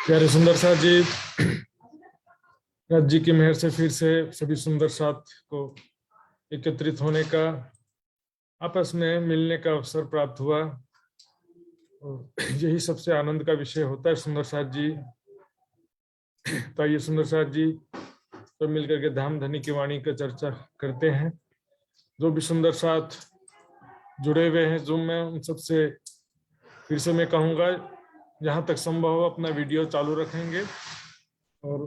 प्यारे सुंदर साथ जी, राज जी की मेहर से फिर से सभी सुंदर साथ को एकत्रित होने का, आपस में मिलने का अवसर प्राप्त हुआ। और यही सबसे आनंद का विषय होता है सुंदर साथ जी। तो आइए सुंदर साथ जी तो मिलकर के धाम धनी की वाणी का चर्चा करते हैं। जो भी सुंदर साथ जुड़े हुए हैं जूम में, उन सबसे फिर से मैं कहूँगा, जहाँ तक संभव हो अपना वीडियो चालू रखेंगे और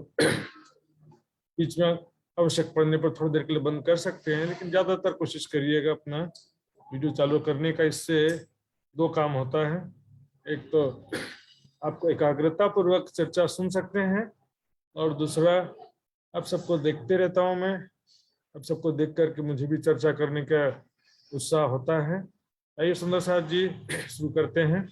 बीच में आवश्यक पड़ने पर थोड़ी देर के लिए बंद कर सकते हैं, लेकिन ज्यादातर कोशिश करिएगा अपना वीडियो चालू करने का। इससे दो काम होता है, एक तो आपको एकाग्रता पूर्वक चर्चा सुन सकते हैं, और दूसरा आप सबको देखते रहता हूं मैं, आप सबको देख करके मुझे भी चर्चा करने का उत्साह होता है। आइए सुंदर साथ जी शुरू करते हैं।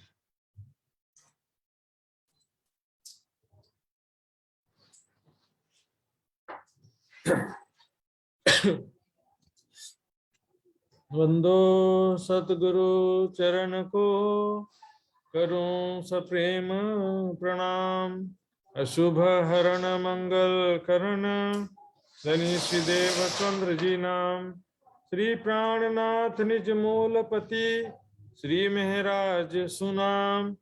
वंदो सतगुरु चरण को, करूं सप्रेम प्रणाम। अशुभ हरण मंगल करण, धनी श्री देव चंद्र जी नाम। श्री प्राणनाथ निज मूलपति, श्री महराज सुनाम।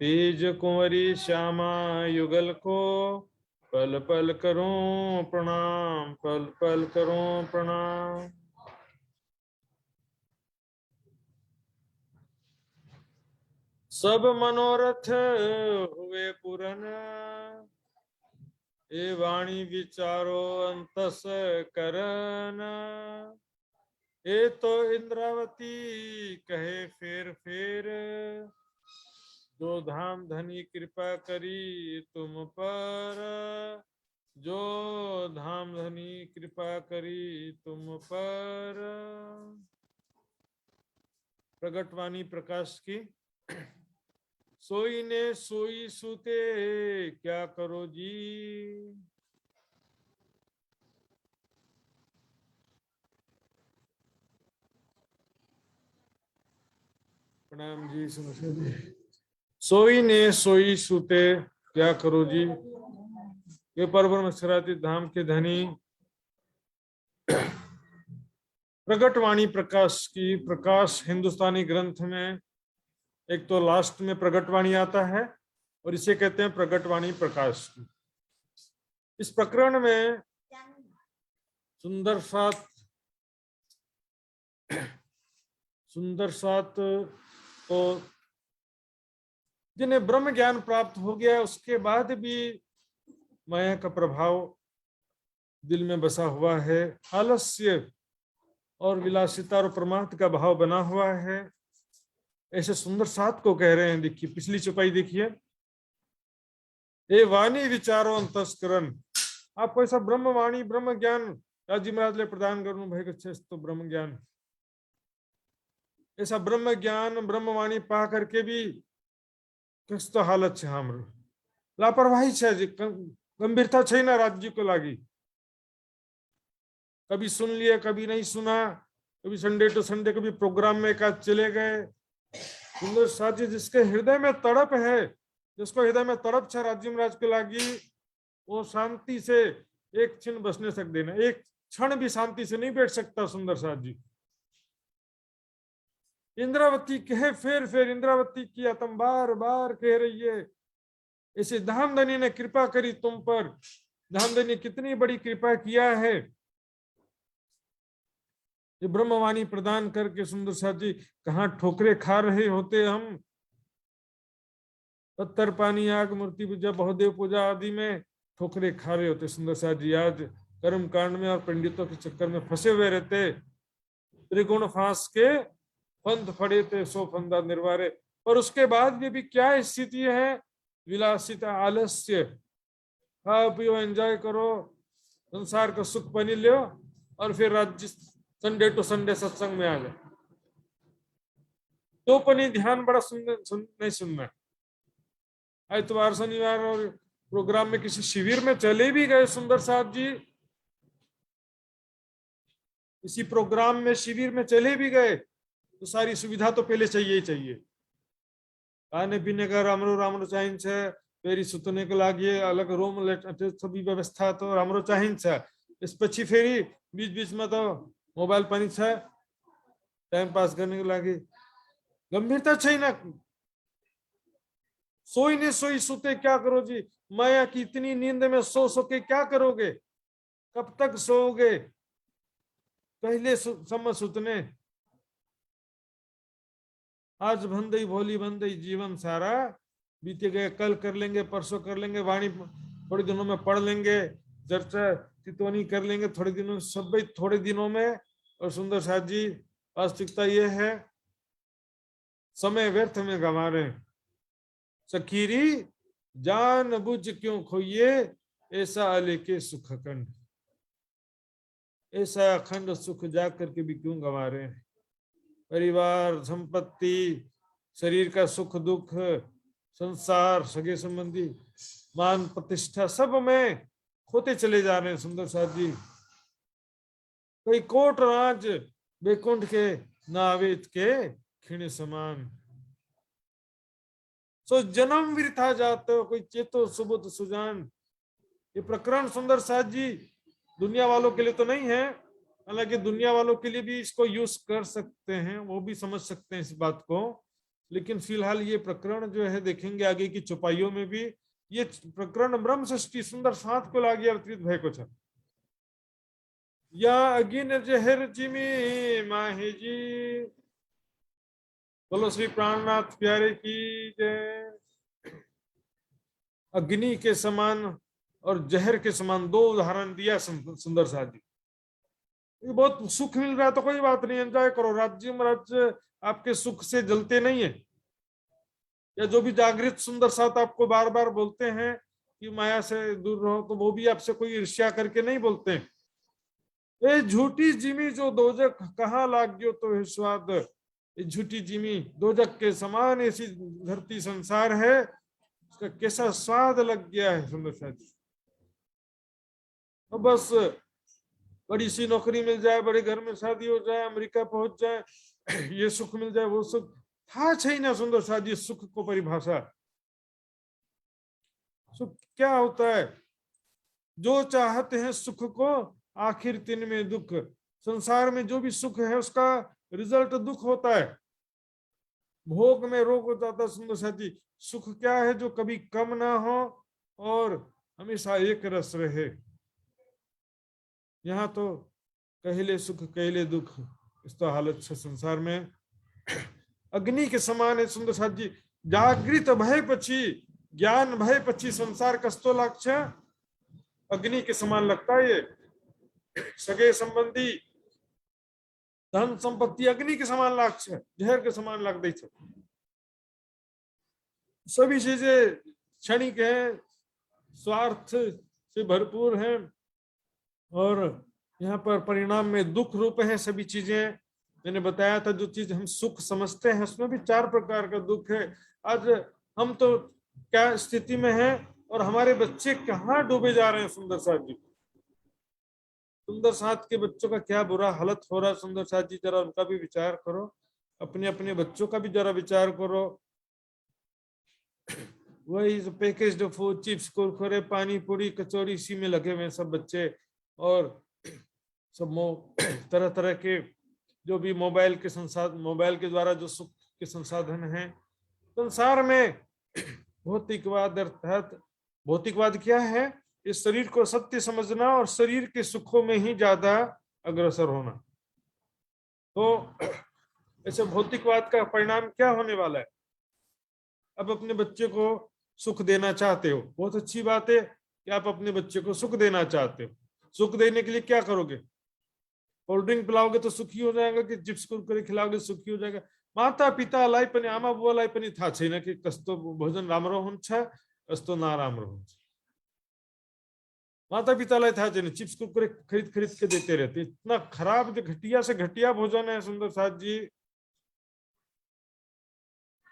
तेज कुंवरी श्यामा युगल को, पल पल करूं प्रणाम, पल पल करूं प्रणाम। सब मनोरथ हुए पूरन, ये वाणी विचारो अंतस करन। ये तो इंद्रावती कहे फेर फेर, जो धाम धनी कृपा करी तुम पर, जो धाम धनी कृपा करी तुम पर। प्रगटवाणी प्रकाश की। सोई ने सोई सूते क्या करो जी, प्रणाम जी। समस्या जी। सोई ने सोई सूते क्या करो जी, ये परब्रह्म सराती धाम के धनी प्रगटवाणी प्रकाश की। प्रकाश हिंदुस्तानी ग्रंथ में एक तो लास्ट में प्रगटवाणी आता है, और इसे कहते हैं प्रगटवाणी प्रकाश की। इस प्रकरण में सुंदर सात तो जिन्हें ब्रह्म ज्ञान प्राप्त हो गया, उसके बाद भी माया का प्रभाव दिल में बसा हुआ है, आलस्य और विलासिता और प्रमाद का भाव बना हुआ है, ऐसे सुंदर सात को कह रहे हैं। देखिए पिछली चौपाई देखिए, ये वाणी विचारो अंतस्करण। आपको ऐसा ब्रह्म वाणी ब्रह्म ज्ञान राजी महाराज ले प्रदान करूं भाई, तो ब्रह्म ज्ञान, ऐसा ब्रह्म ज्ञान ब्रह्म वाणी पा करके भी कस्तो हालत है हाम्रो, लापरवाही है, गंभीरता है ना राज्य को लागी। कभी सुन लिया, कभी नहीं सुना, कभी संडे टू संडे, कभी प्रोग्राम में एक आध चले गए। सुंदर साथी, जिसके हृदय में तड़प है, जिसको हृदय में तड़प है राज्य महाराज को लागी, वो शांति से एक क्षण बस नहीं सकते ना, एक क्षण भी शांति से नहीं बैठ सकता। सुंदर साथ जी इंद्रावती कहे फेर इंद्रावती किया तुम बार बार कह रही है, ऐसे धामधनी ने कृपा करी तुम पर। धामधनी कितनी बड़ी कृपा किया है, ये ब्रह्मवाणी प्रदान करके। सुंदर साथ जी कहाँ ठोकरे खा रहे होते हम, पत्थर पानी आग मूर्ति पूजा बहुदेव पूजा आदि में ठोकरे खा रहे होते सुंदर साथ जी। आज कर्म कांड में और पंडितों के चक्कर में फंसे हुए रहते, त्रिगुण फांस के फंद फड़े थे सो फंदा निर्वारे। और उसके बाद भी क्या स्थिति है, विलासिता आलस्य, खाओ पियो एंजॉय करो, संसार का सुख बनी लो, और फिर राज्य संडे टू संडे सत्संग में आ जाए। तो पनी ध्यान बड़ा नहीं सुनना। इतवार शनिवार और प्रोग्राम में किसी शिविर में चले भी गए सुंदर साथ जी, किसी प्रोग्राम में शिविर में चले भी गए, तो सारी सुविधा तो पहले चाहिए ही चाहिए। खाने पीने का रामरो रामरो चाहिए, फेरी सुतने को लागिए अलग रूम सभी व्यवस्था तो राम्रो चाहिन्छ। त्यसपछि फेरि बीच बीचमा त मोबाइल पनि छ टाइम पास गर्नको लागि, गंभीरता छैन। सोई सोई सुते क्या करो जी, माया की इतनी नींद में सो के क्या करोगे, कब तक सोओगे, कहिले सम्म सुतने। आज भन्दै भोलि भन्दै जीवन सारा बीते गए, कल कर लेंगे परसों कर लेंगे, वाणी थोड़े दिनों में पढ़ लेंगे, चर्चा तितोनी कर लेंगे थोड़े दिनों, सब थोड़े दिनों में। और सुंदर साथ जी वास्तविकता ये है समय व्यर्थ में गंवा रहे। सखीरी जान बुझ क्यों खोइए, ऐसा लेके सुख अखंड, ऐसा अखंड सुख जा करके भी क्यों गंवा रहे हैं। परिवार, संपत्ति, शरीर का सुख दुख, संसार, सगे संबंधी, मान प्रतिष्ठा, सब में खोते चले जा रहे हैं सुंदर साथ जी। कोई कोट राज बैकुंठ के नावेद के खिण समान, सो जन्म वृथा जाते हो कोई चेतो सुबुद सुजान। ये प्रकरण सुंदर साथ जी दुनिया वालों के लिए तो नहीं है, हालांकि दुनिया वालों के लिए भी इसको यूज कर सकते हैं, वो भी समझ सकते हैं इस बात को, लेकिन फिलहाल ये प्रकरण जो है देखेंगे आगे की चौपाइयों में भी, ये प्रकरण ब्रह्म सृष्टि सुंदर साथ को लागी अवतरित भय को छ। या अगिन जहर जिमी माही जी, बोलो श्री प्राणनाथ प्यारे की जय। अग्नि के समान और जहर के समान दो उदाहरण दिया सुंदर साथ जी। ये बहुत सुख मिल रहा है तो कोई बात नहीं, एंजॉय करो, राज्य राज्य आपके सुख से जलते नहीं है। या जो भी जागृत सुंदर साथ आपको बार बार बोलते हैं कि माया से दूर रहो, तो वो भी आपसे कोई ईर्ष्या करके नहीं बोलते हैं। ये झूठी जिमी जो दोजक कहाँ लाग्यो तो है स्वाद, ये झूठी जिमी दोजक के समान ऐसी धरती संसार है, उसका कैसा स्वाद लग गया है सुंदर साथ। तो बस बड़ी सी नौकरी मिल जाए, बड़े घर में शादी हो जाए, अमेरिका पहुंच जाए, ये सुख मिल जाए, वो सुख था छैन सुंदर साथ जी। सुख को परिभाषा, सुख क्या होता है? जो चाहते हैं सुख को आखिर तिन में दुख। संसार में जो भी सुख है उसका रिजल्ट दुख होता है, भोग में रोग हो जाता है सुंदर साथी। सुख क्या है? जो कभी कम ना हो और हमेशा एक रस रहे। यहाँ तो कहले सुख कहले दुख, इस तो हालत है संसार में। अग्नि के समान है सुंदर साथ जी। जागृत भय पछी, ज्ञान भय पछी संसार कस्तो लाक्ष, अग्नि के समान लगता है ये। सगे संबंधी, धन संपत्ति अग्नि के समान लाक्ष, जहर के समान लग दी। सभी चीजें क्षणिक है, स्वार्थ से भरपूर है, और यहाँ पर परिणाम में दुख रूप है सभी चीजें। मैंने बताया था जो चीज हम सुख समझते हैं उसमें भी 4 प्रकार का दुख है। आज हम तो क्या स्थिति में हैं और हमारे बच्चे कहाँ डूबे जा रहे हैं सुंदर साथ जी। सुंदर साथ के बच्चों का क्या बुरा हालत हो रहा है सुंदर साथ जी, जरा उनका भी विचार करो, अपने अपने बच्चों का भी जरा विचार करो। वही पैकेज फूड, चिप्स कुरकुरे पानी पूरी कचौड़ी, इसी में लगे हुए सब बच्चे, और सब तरह तरह के जो भी मोबाइल के संसाधन, मोबाइल के द्वारा जो सुख के संसाधन हैं संसार में। भौतिकवाद अर्थात भौतिकवाद क्या है? इस शरीर को सत्य समझना और शरीर के सुखों में ही ज्यादा अग्रसर होना। तो ऐसे भौतिकवाद का परिणाम क्या होने वाला है? अब अपने बच्चे को सुख देना चाहते हो, बहुत अच्छी बात है कि आप अपने बच्चे को सुख देना चाहते हो। सुख देने के लिए क्या करोगे? कोल्ड ड्रिंक पिलाओगे तो सुखी हो जाएगा, कि चिप्स कुरकुरे खिलाओगे सुखी हो जाएगा? माता पितालाई पनि आमा बुवालाई पनि थाहा छैन कि कस्तो भोजन राम्रो हुन्छ, कस्तो नराम्रो हुन्छ। माता पितालाई थाहा छैन, चिप्स कुरकुरे खरीद खरीद के देते रहते। इतना खराब, घटिया से घटिया भोजन है सुंदर साथ जी।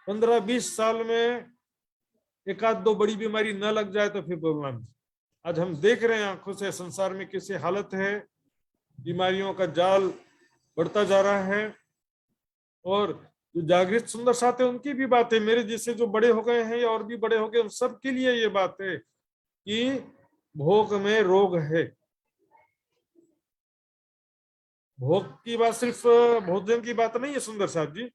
15-20 साल में एक आध दो बड़ी बीमारी न लग जाए तो फिर प्रॉब्लम। आज हम देख रहे हैं आंखों से संसार में कैसी हालत है, बीमारियों का जाल बढ़ता जा रहा है, और जो जागृत सुंदर साथ है उनकी भी बात है, मेरे जैसे जो बड़े हो गए हैं या और भी बड़े हो गए, उन सब के लिए ये बात है कि भोग में रोग है। भोग की बात सिर्फ भोजन की बात नहीं है सुंदर साथ जी,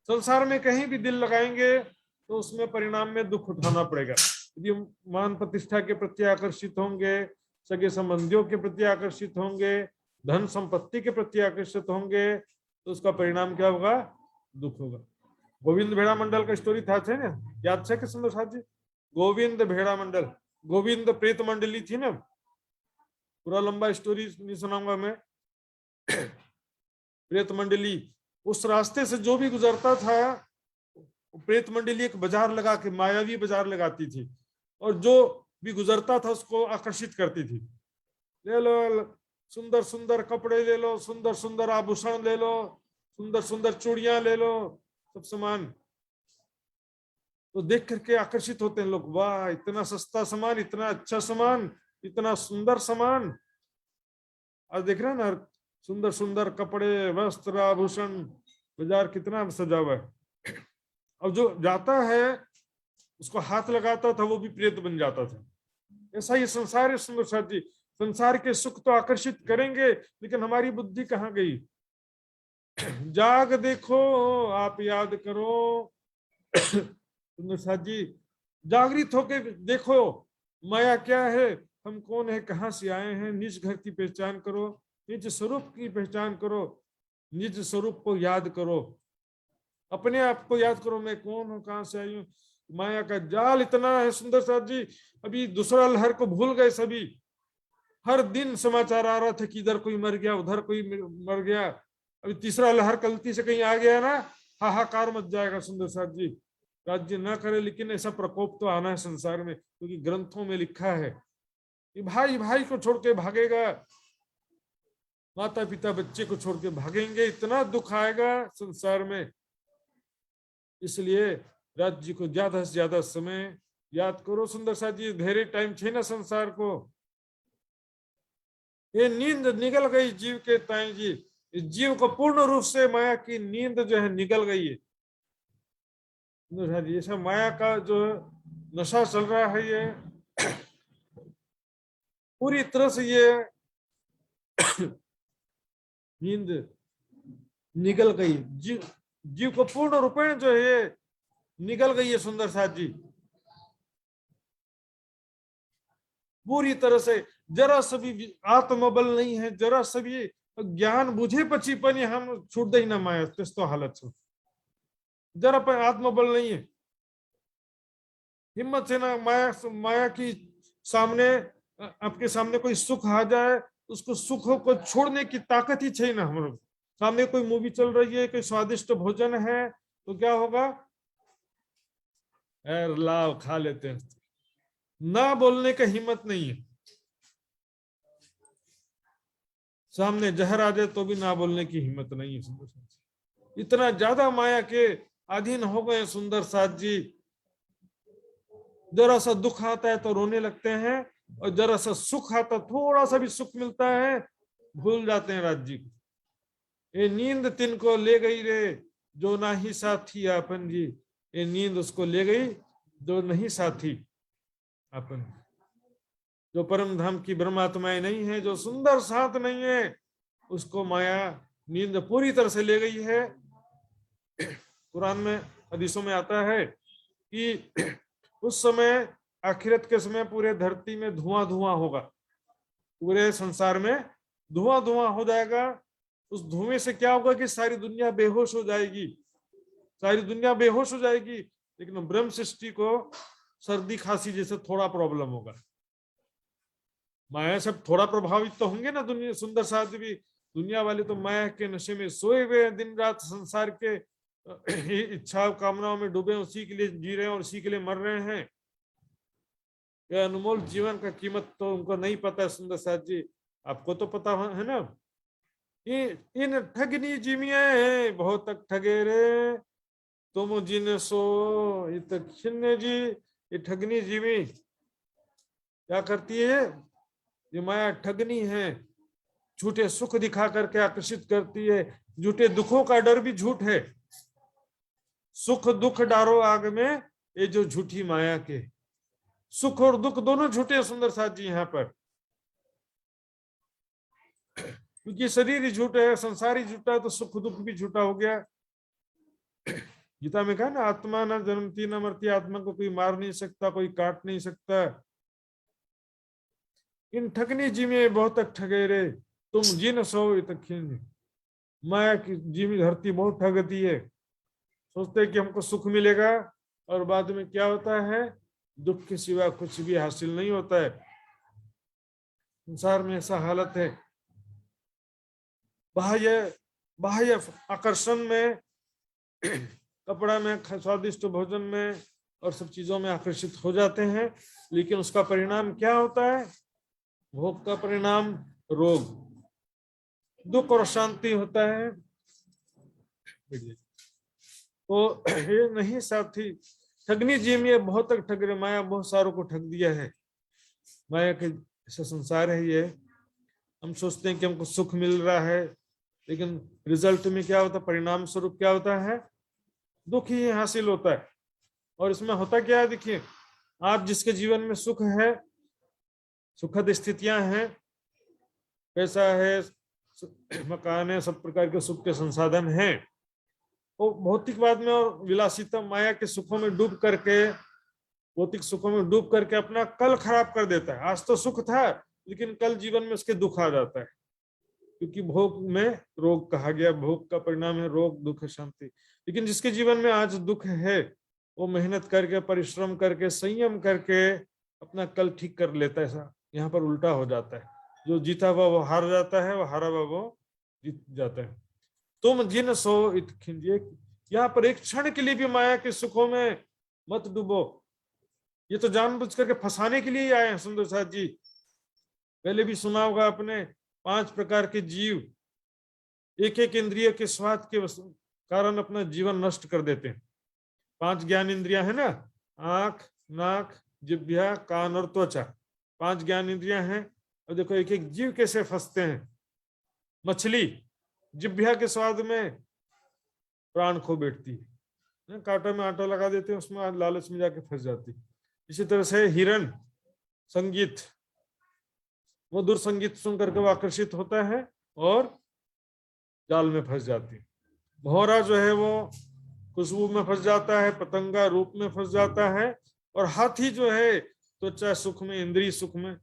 संसार में कहीं भी दिल लगाएंगे तो उसमें परिणाम में दुख उठाना पड़ेगा। यदि मान प्रतिष्ठा के प्रति आकर्षित होंगे, सगे संबंधियों के प्रति आकर्षित होंगे, धन संपत्ति के प्रति आकर्षित होंगे, तो उसका परिणाम क्या होगा? दुख होगा। गोविंद भेड़ा मंडल का स्टोरी था ना, याद है कि सुंदर साथ जी? गोविंद भेड़ा मंडल, गोविंद प्रेत मंडली थी ना, पूरा लंबा स्टोरी नहीं सुनाऊंगा मैं। प्रेत मंडली, उस रास्ते से जो भी गुजरता था, प्रेत मंडली एक बाजार लगा के, मायावी बाजार लगाती थी, और जो भी गुजरता था उसको आकर्षित करती थी। ले लो सुंदर सुंदर कपड़े, ले लो सुंदर सुंदर आभूषण, ले लो सुंदर सुंदर चूड़ियां, ले लो सब सामान। तो देख करके आकर्षित होते हैं लोग, वाह इतना सस्ता सामान, इतना अच्छा सामान, इतना सुंदर सामान। आज देख रहे हैं ना, सुंदर सुंदर कपड़े, वस्त्र, आभूषण, बाजार कितना सजा हुआ है। अब जो जाता है उसको हाथ लगाता था वो भी प्रेत बन जाता था। ऐसा ही संसार है सुंदर साथ जी, संसार के सुख तो आकर्षित करेंगे, लेकिन हमारी बुद्धि कहाँ गई? जाग देखो आप याद करो। सुंदर साथ जी, जागृत होके देखो माया क्या है, हम कौन है, कहाँ से आए हैं। निज घर की पहचान करो, निज स्वरूप की पहचान करो, निज स्वरूप को याद करो, अपने आप को याद करो, मैं कौन हूँ, कहाँ से आई हूँ। माया का जाल इतना है सुंदर साथ जी, अभी दूसरा लहर को भूल गए सभी। हर दिन समाचार आ रहा था कि इधर कोई मर गया, उधर कोई मर गया। अभी तीसरा लहर गलती से कहीं आ गया ना, हाहाकार मच जाएगा सुंदर साथ जी। राज्य ना करे, लेकिन ऐसा प्रकोप तो आना है संसार में, क्योंकि ग्रंथों में लिखा है कि भाई भाई को छोड़ के भागेगा, माता पिता बच्चे को छोड़ के भागेंगे, इतना दुख आएगा संसार में। इसलिए राज्य को ज्यादा से ज्यादा समय याद करो सुंदर साथ जी। धेरे टाइम छे ना संसार को, ये नींद निकल गई जीव के ताई जी, जीव को पूर्ण रूप से माया की नींद जो है निकल गई है। ये सब माया का जो नशा चल रहा है, ये पूरी तरह से ये नींद निकल गई, जीव को पूर्ण रूपेण जो है निकल गई है सुंदर साथ जी, पूरी तरह से। जरा सभी आत्मबल नहीं है, जरा सभी ज्ञान बुझे पची पनि हम छुट्दैन माया, त्यस्तो हालत छ। जरा पर आत्मबल नहीं है, हिम्मत से ना माया की सामने, आपके सामने कोई सुख आ जाए, उसको सुख को छोड़ने की ताकत ही चाहिए ना। हमारे सामने कोई मूवी चल रही है, कोई स्वादिष्ट भोजन है, तो क्या होगा? लाओ खा लेते हैं, ना बोलने का हिम्मत नहीं है। सामने जहर आ जाए तो भी ना बोलने की हिम्मत नहीं है सुंदर साथ जी। इतना ज्यादा माया के अधीन हो गए सुंदर साथ जी। जरा सा दुख आता है तो रोने लगते हैं, और जरा सा सुख आता, थोड़ा सा भी सुख मिलता है, भूल जाते हैं राज्य को। ये नींद तिनको ले गई रे, जो ना ही साथी अपन जी। ये नींद उसको ले गई जो नहीं साथी अपन, जो परम धाम की ब्रह्मात्माएं नहीं है, जो सुंदर साथ नहीं है, उसको माया नींद पूरी तरह से ले गई है। कुरान में हदीसों में आता है कि उस समय, आखिरत के समय, पूरे धरती में धुआं धुआं होगा, पूरे संसार में धुआं धुआं हो जाएगा। उस धुएं से क्या होगा कि सारी दुनिया बेहोश हो जाएगी, सारी दुनिया बेहोश हो जाएगी। लेकिन ब्रह्म सृष्टि को सर्दी खांसी जैसे थोड़ा प्रॉब्लम होगा। माया सब थोड़ा प्रभावित तो होंगे ना, दुनिया सुंदर साथ भी। दुनिया वाले तो माया के नशे में सोए हुए हैं, दिन रात संसार के इच्छा कामनाओं में डूबे, उसी के लिए जी रहे हैं और उसी के लिए मर रहे हैं। यह अनमोल जीवन का कीमत तो उनको नहीं पता है सुंदर साथ जी, आपको तो पता है ना। इन ठगनी जिमिया बहुत तक ठगे रे, तुम जिन सो इत खिन्न जी। ये ठगनी जीवी क्या करती है? ये माया ठगनी है, झूठे सुख दिखा करके आकर्षित करती है। झूठे दुखों का डर भी झूठ है। सुख दुख डारो आग में, ये जो झूठी माया के। सुख और दुख दोनों झूठे हैं सुंदर साथ जी यहाँ पर, क्योंकि शरीर ही झूठा है, संसार ही झूठा है, तो सुख दुख भी झूठा हो गया। गीता में कहा ना, आत्मा न जन्मती न मरती, आत्मा को कोई मार नहीं सकता, कोई काट नहीं सकता। इन ठगनी जी में बहुत ठगे रे, तुम जिन सो खिंज। माया की जी में धरती बहुत ठगती है। सोचते हैं कि हमको सुख मिलेगा, और बाद में क्या होता है, दुख के सिवा कुछ भी हासिल नहीं होता है। संसार में ऐसा हालत है। बाह्य बाह्य आकर्षण में, कपड़ा में, स्वादिष्ट भोजन में और सब चीजों में आकर्षित हो जाते हैं, लेकिन उसका परिणाम क्या होता है? भोग का परिणाम रोग, दुख और शांति होता है। तो ये नहीं साथी, ठगनी जी में बहुत तक ठग रहे, माया बहुत सारों को ठग दिया है। माया के ऐसा संसार है ये। हम सोचते हैं कि हमको सुख मिल रहा है, लेकिन रिजल्ट में क्या होता है, परिणाम स्वरूप क्या होता है, दुख ही हासिल होता है। और इसमें होता क्या है, देखिए, आप जिसके जीवन में सुख है, सुखद स्थितियां हैं, पैसा है, मकान है, सब प्रकार के सुख के संसाधन हैं, वो भौतिकवाद में और विलासिता माया के सुखों में डूब करके, भौतिक सुखों में डूब करके अपना कल खराब कर देता है। आज तो सुख था, लेकिन कल जीवन में उसके दुख आ जाता है, क्योंकि भोग में रोग कहा गया, भोग का परिणाम है रोग, दुख, शांति। लेकिन जिसके जीवन में आज दुख है, वो मेहनत करके, परिश्रम करके, संयम करके अपना कल ठीक कर लेता है। ऐसा यहाँ पर उल्टा हो जाता है, जो जीता हुआ वो हार जाता है, वो हारा हुआ वो जीत जाता है। तुम जिन सो इत खिंजिए, यहाँ पर एक क्षण के लिए भी माया के सुखों में मत डूबो। ये तो जानबूझ करके फंसाने के लिए ही आए हैं सुंदर साथ जी। पहले भी सुना होगा आपने, 5 प्रकार के जीव एक एक इंद्रिय के स्वाद के कारण अपना जीवन नष्ट कर देते हैं। 5 ज्ञान इंद्रियां है ना, आंख, नाक, जिह्वा, कान और त्वचा, 5 ज्ञान इंद्रियां हैं। और देखो एक एक जीव कैसे फंसते हैं। मछली जिह्वा के स्वाद में प्राण खो बैठती है, कांटे में आटा लगा देते हैं, उसमें लालच में जाके फंस जाती है। इसी तरह से हिरण संगीत, मधुर संगीत सुन करके वो आकर्षित होता है और जाल में फंस जाती है। भौरा जो है वो खुशबू में फंस जाता है, पतंगा रूप में फंस जाता है, और हाथी जो है त्वचा सुख में, इंद्रिय सुख में,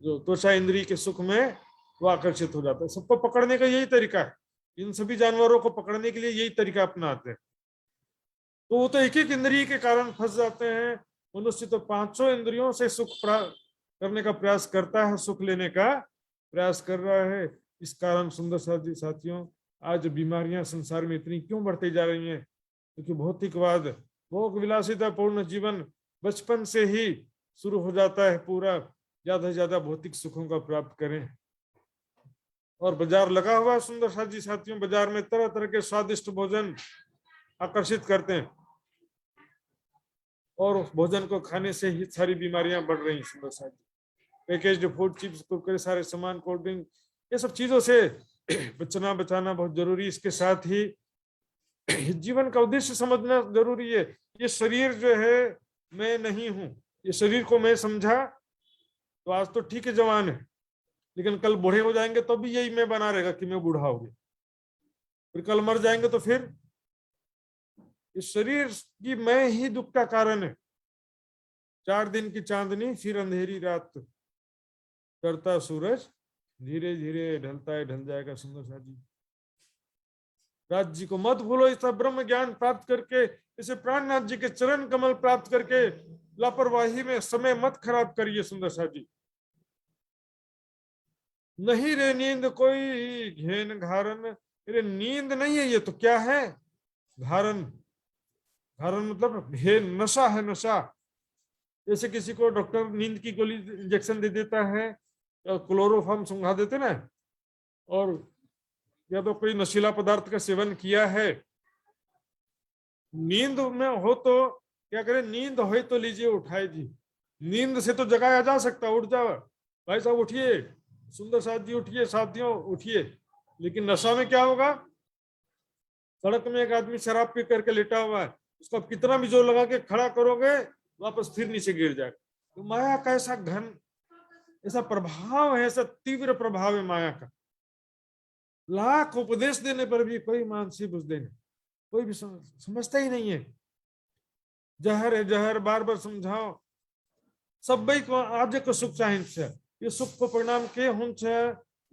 जो त्वचा इंद्रिय के सुख में वो आकर्षित हो जाता है। सबको पकड़ने का यही तरीका है, इन सभी जानवरों को पकड़ने के लिए यही तरीका अपनाते हैं। तो वो तो एक एक इंद्रिय के कारण फंस जाते हैं। मनुष्य तो 5 इंद्रियों से सुख करने का प्रयास करता है, सुख लेने का प्रयास कर रहा है। इस कारण सुंदर साथियों, आज बीमारियां संसार में इतनी क्यों बढ़ती जा रही हैं? क्योंकि भौतिकवाद, भोग विलासिता पूर्ण जीवन बचपन से ही शुरू हो जाता है। पूरा ज्यादा से ज्यादा भौतिक सुखों का प्राप्त करें। और बाजार लगा हुआ सुंदर साथियों, बाजार में तरह तरह के स्वादिष्ट भोजन आकर्षित करते हैं, और उस भोजन को खाने से ही सारी बीमारियां बढ़ रही हैं। सुंदर साथी, पैकेज्ड फूड, चिप्स, कुरकुरे, सारे सामान, कोल्ड ड्रिंक, ये सब चीजों से बचाना बहुत जरूरी। इसके साथ ही जीवन का उद्देश्य समझना जरूरी है। ये शरीर जो है मैं नहीं हूं, ये शरीर को मैं समझा तो आज तो ठीक है, जवान है, लेकिन कल बूढ़े हो जाएंगे तो भी यही मैं बना रहेगा कि मैं बूढ़ा हो गया। फिर कल मर जाएंगे तो फिर इस शरीर की मैं ही दुख का कारण है। 4 दिन की चांदनी फिर अंधेरी रात, करता सूरज धीरे धीरे ढलता है, ढल जाएगा। सुंदर साथ जी, राज जी को मत भूलो। इस ब्रह्म ज्ञान प्राप्त करके, इसे प्राणनाथ जी के चरण कमल प्राप्त करके लापरवाही में समय मत खराब करिए। सुंदर साथ जी, नहीं रे नींद कोई घेन घारन, अरे नींद नहीं है ये तो क्या है, घारन। घारन मतलब नशा है, नशा। जैसे किसी को डॉक्टर नींद की गोली इंजेक्शन दे देता है, क्लोरोफॉर्म सुंघा देते ना, और या तो कोई नशीला पदार्थ का सेवन किया है, नींद में हो तो क्या करें, नींद हो तो लीजिए, उठाए जी। नींद से तो जगाया जा सकता, उठ जाओ भाई साहब, उठिए, सुंदर साथ जी उठिए, साथियों उठिए। लेकिन नशा में क्या होगा, सड़क में एक आदमी शराब पी करके लेटा हुआ है, उसको आप कितना भी जोर लगा के खड़ा करोगे वापस फिर नीचे गिर जाएगा। तो माया का ऐसा घन, ऐसा प्रभाव है, ऐसा तीव्र प्रभाव है माया का। लाख उपदेश देने पर भी कोई मानसी बुझते नहीं, कोई भी समझता ही नहीं है। जहर है जहर, बार बार समझाओ सब भाई को आज को सुख चाहे, ये सुख को परिणाम के हुन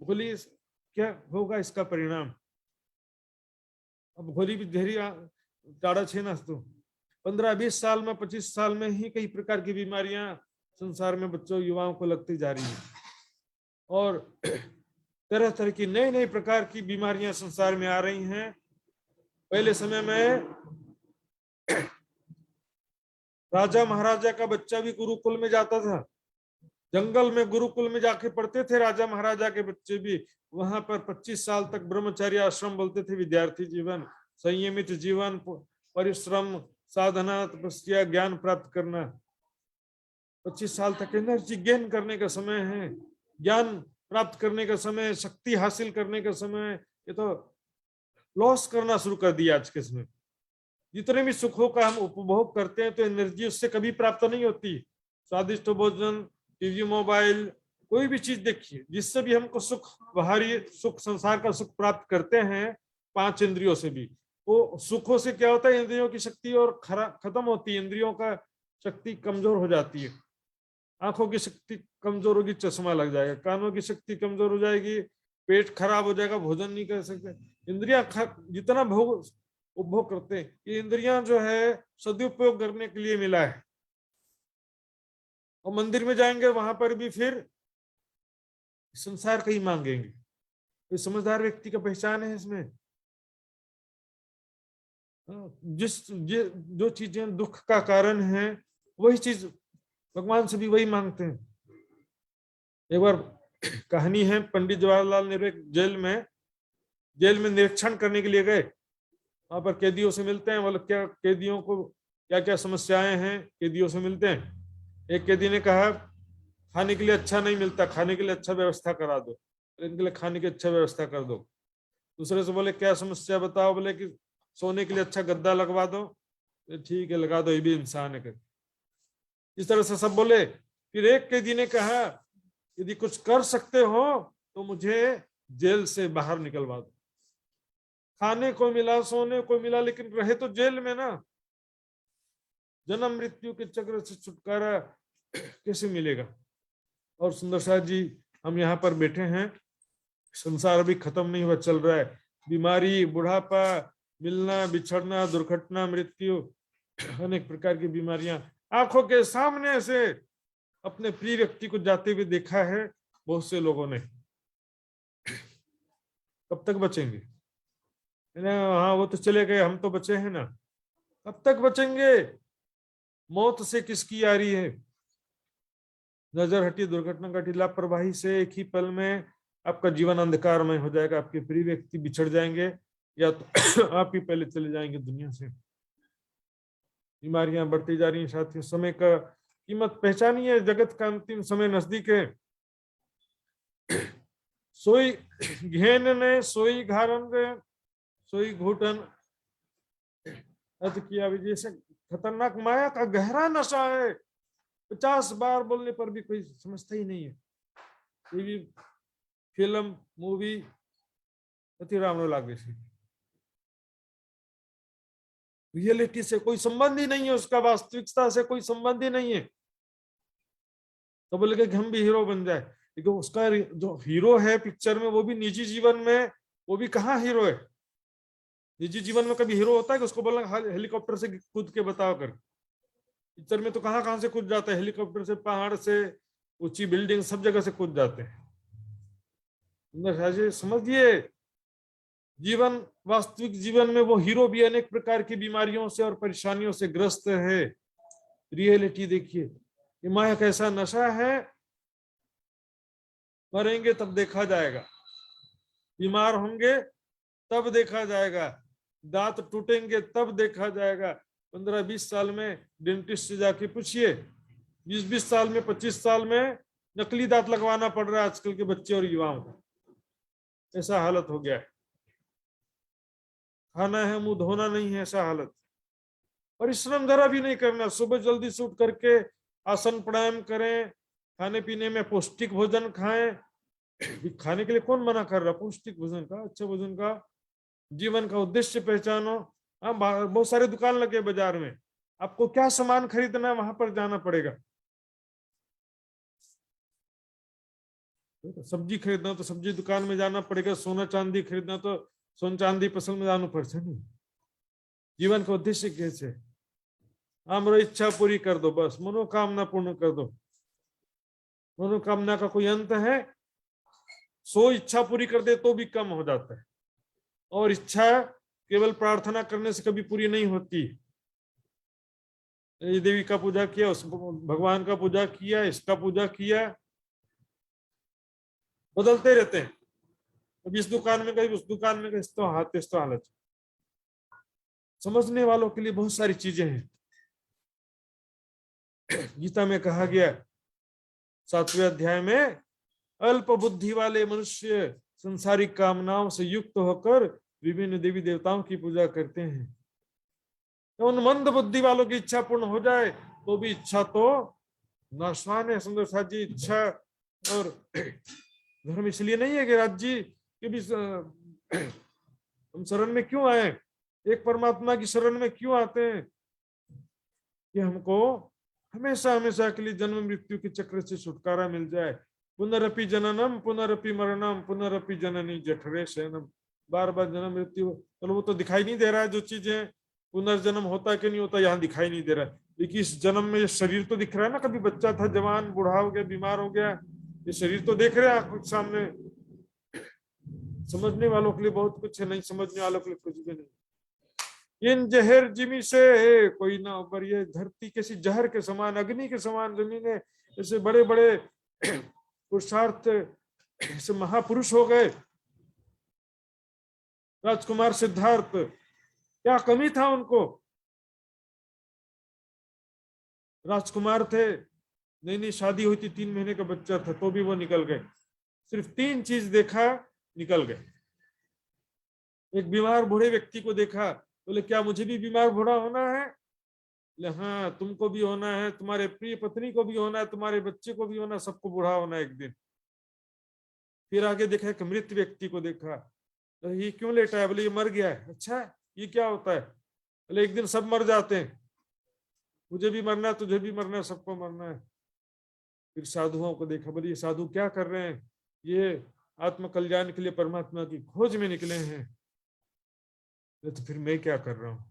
भोली क्या होगा इसका परिणाम। अब भोली भी ढेरी टाड़ा छे ना, तो 15-20 साल में 25 साल में ही कई प्रकार की बीमारियां संसार में बच्चों युवाओं को लगती जा रही है, और तरह तरह की नई नई प्रकार की बीमारियां संसार में आ रही हैं। पहले समय में राजा महाराजा का बच्चा भी गुरुकुल में जाता था, जंगल में गुरुकुल में जाके पढ़ते थे राजा महाराजा के बच्चे भी। वहां पर 25 साल तक ब्रह्मचर्य आश्रम बोलते थे, विद्यार्थी जीवन, संयमित जीवन, परिश्रम, साधना, तपस्या, ज्ञान प्राप्त करना। 25 साल तक एनर्जी गेन करने का समय है, ज्ञान प्राप्त करने का समय, शक्ति हासिल करने का समय। ये तो लॉस करना शुरू कर दिया आज के समय। जितने भी सुखों का हम उपभोग करते हैं तो एनर्जी उससे कभी प्राप्त नहीं होती। स्वादिष्ट भोजन, टीवी, मोबाइल, कोई भी चीज देखिए जिससे भी हमको सुख, बाहरी सुख, संसार का सुख प्राप्त करते हैं 5 इंद्रियों से भी, वो सुखों से क्या होता है, इंद्रियों की शक्ति और खत्म होती है, इंद्रियों का शक्ति कमजोर हो जाती है। आंखों की शक्ति कमजोर होगी, चश्मा लग जाएगा, कानों की शक्ति कमजोर हो जाएगी, पेट खराब हो जाएगा, भोजन नहीं कर सकते। इंद्रियां जितना भोग उपभोग करते हैं, ये इंद्रियां जो है सदुपयोग करने के लिए मिला है। और मंदिर में जाएंगे वहां पर भी फिर संसार का ही मांगेंगे। कोई समझदार व्यक्ति का पहचान है इसमें। जो चीजें दुख का कारण है वही चीज भगवान से भी वही मांगते हैं। एक बार कहानी है, पंडित जवाहरलाल नेहरू एक जेल में निरीक्षण करने के लिए गए। वहां पर कैदियों से मिलते हैं, मतलब क्या कैदियों को क्या क्या समस्याएं हैं, कैदियों से मिलते हैं। एक कैदी ने कहा खाने के लिए अच्छा नहीं मिलता, खाने के लिए अच्छा व्यवस्था करा दो, इनके लिए खाने की अच्छा व्यवस्था कर दो। दूसरे से बोले क्या समस्या बताओ, बोले कि सोने के लिए अच्छा गद्दा लगवा दो, ठीक है लगा दो, ये भी इंसान है। इस तरह से सब बोले। फिर एक कैदी ने कहा यदि कुछ कर सकते हो तो मुझे जेल से बाहर निकलवा दो। खाने को मिला, सोने को मिला, लेकिन रहे तो जेल में ना। जन्म मृत्यु के चक्र से छुटकारा कैसे मिलेगा। और सुंदर साथ जी, हम यहाँ पर बैठे हैं, संसार अभी खत्म नहीं हुआ, चल रहा है। बीमारी, बुढ़ापा, मिलना बिछड़ना, दुर्घटना, मृत्यु, अनेक प्रकार की बीमारियां आंखों के सामने से अपने प्रिय व्यक्ति को जाते हुए देखा है बहुत से लोगों ने। कब तक बचेंगे? हाँ वो तो चले गए, हम तो बचे हैं ना। कब तक बचेंगे? मौत से किसकी यारी है? नजर हटी, दुर्घटना घटी, लापरवाही से एक ही पल में आपका जीवन अंधकारमय हो जाएगा। आपके प्रिय व्यक्ति बिछड़ जाएंगे या तो आप ही पहले चले जाएंगे दुनिया से। बीमारियां बढ़ती जा रही हैं साथियों, समय का कीमत पहचानिए, जगत का अंतिम समय नजदीक है। सोई घेन ने सोई घारन सोई घुटन अर्थ किया विजय से। खतरनाक माया का गहरा नशा है, 50 बार बोलने पर भी कोई समझता ही नहीं है। टीवी, फिल्म, मूवी अति राम लागे, रियलिटी से कोई संबंध ही नहीं है, उसका वास्तविकता से कोई संबंध ही नहीं है। तो बोले कि हम भी हीरो बन जाए, लेकिन उसका जो हीरो है पिक्चर में वो भी निजी जीवन में वो भी कहाँ हीरो है। निजी जीवन में कभी हीरो होता है कि उसको बोलना हेलीकॉप्टर से कूद के बताओ कर। पिक्चर में तो कहाँ कहाँ से कूद जाते हैं, हेलीकॉप्टर से, पहाड़ से, ऊंची बिल्डिंग, सब जगह से कूद जाते हैं। समझिए जीवन, वास्तविक जीवन में वो हीरो भी अनेक प्रकार की बीमारियों से और परेशानियों से ग्रस्त है। रियलिटी देखिए, ये माया कैसा नशा है। मरेंगे तब देखा जाएगा, बीमार होंगे तब देखा जाएगा, दांत टूटेंगे तब देखा जाएगा। 15-20 साल में डेंटिस्ट से जाके पूछिए, 20-20 साल में, 25 साल में नकली दांत लगवाना पड़ रहा है आजकल के बच्चे और युवाओं को। ऐसा हालत हो गया है। खाना है, मुंह धोना नहीं है, ऐसा हालत। परिश्रम जरा भी नहीं करना, सुबह जल्दी से उठ करके आसन प्राणायाम करें, खाने पीने में पौष्टिक भोजन खाएं। खाने के लिए कौन मना कर रहा, पौष्टिक भोजन का, अच्छे भोजन का। जीवन का उद्देश्य पहचानो। हाँ, बहुत सारे दुकान लगे बाजार में, आपको क्या सामान खरीदना है वहां पर जाना पड़ेगा। सब्जी खरीदना तो सब्जी दुकान में जाना पड़ेगा, सोना चांदी खरीदना तो सोना चांदी पसंद में जाना पड़ता नहीं। जीवन का उद्देश्य कैसे, हमारी इच्छा पूरी कर दो, बस मनोकामना पूर्ण कर दो। मनोकामना का कोई अंत है? 100 इच्छा पूरी कर दे तो भी कम हो जाता है, और इच्छा केवल प्रार्थना करने से कभी पूरी नहीं होती। ये देवी का पूजा किया, उस भगवान का पूजा किया, इसका पूजा किया, बदलते रहते हैं। कभी इस दुकान में गए, उस दुकान में गए, इस तो हालत। समझने वालों के लिए बहुत सारी चीजें हैं। गीता में कहा गया 7वें अध्याय में, अल्प बुद्धि वाले मनुष्य संसारिक कामनाओं से युक्त होकर विभिन्न देवी देवताओं की पूजा करते हैं। तो उन मंद बुद्धि वालों की इच्छा पूर्ण हो जाए तो भी इच्छा तो नाशवान है। सुंदर साथ जी, इच्छा और धर्म इसलिए नहीं है कि राज जी कि भी हम शरण में क्यों आए, एक परमात्मा की शरण में क्यों आते हैं, कि हमको हमेशा हमेशा के लिए जन्म मृत्यु के चक्र से छुटकारा मिल जाए। पुनरपि जननम पुनरपि मरणम पुनरपि जननी जठरे शयनम। बार बार जन्म मृत्यु, चलो वो तो दिखाई नहीं दे रहा है जो चीजें, पुनर्जन्म होता कि नहीं होता यहाँ दिखाई नहीं दे रहा है, लेकिन इस जन्म में ये शरीर तो दिख रहा है ना। कभी बच्चा था, जवान, बूढ़ा हो गया, बीमार हो गया, ये शरीर तो देख रहे हैं आंखों के सामने। समझने वालों के लिए बहुत कुछ है, नहीं समझने वालों के लिए कुछ भी नहीं। इन जहर जिमी से कोई ना ऊपर, ये धरती कैसी जहर के समान, अग्नि के समान जमीन है। ऐसे बड़े बड़े पुरुषार्थ से महापुरुष हो गए। राजकुमार सिद्धार्थ, क्या कमी था उनको? राजकुमार थे, नई नई शादी हुई थी, 3 महीने का बच्चा था, तो भी वो निकल गए। सिर्फ 3 चीज देखा, निकल गए। एक बीमार बूढ़े व्यक्ति को देखा, बोले क्या मुझे भी बीमार बूढ़ा होना है? बोले हाँ, तुमको भी होना है, तुम्हारे प्रिय पत्नी को भी होना है, तुम्हारे बच्चे को भी होना है, सबको बूढ़ा होना है एक दिन। फिर आगे देखा, एक मृत व्यक्ति को देखा, तो ये क्यों लेटा है? बोले ये मर गया है। अच्छा, ये क्या होता है? बोले एक दिन सब मर जाते हैं, मुझे भी मरना है, तुझे भी मरना है, सबको मरना है। फिर साधुओं को देखा, बोले ये साधु क्या कर रहे हैं? ये आत्म कल्याण के लिए परमात्मा की खोज में निकले हैं। तो फिर मैं क्या कर रहा हूँ?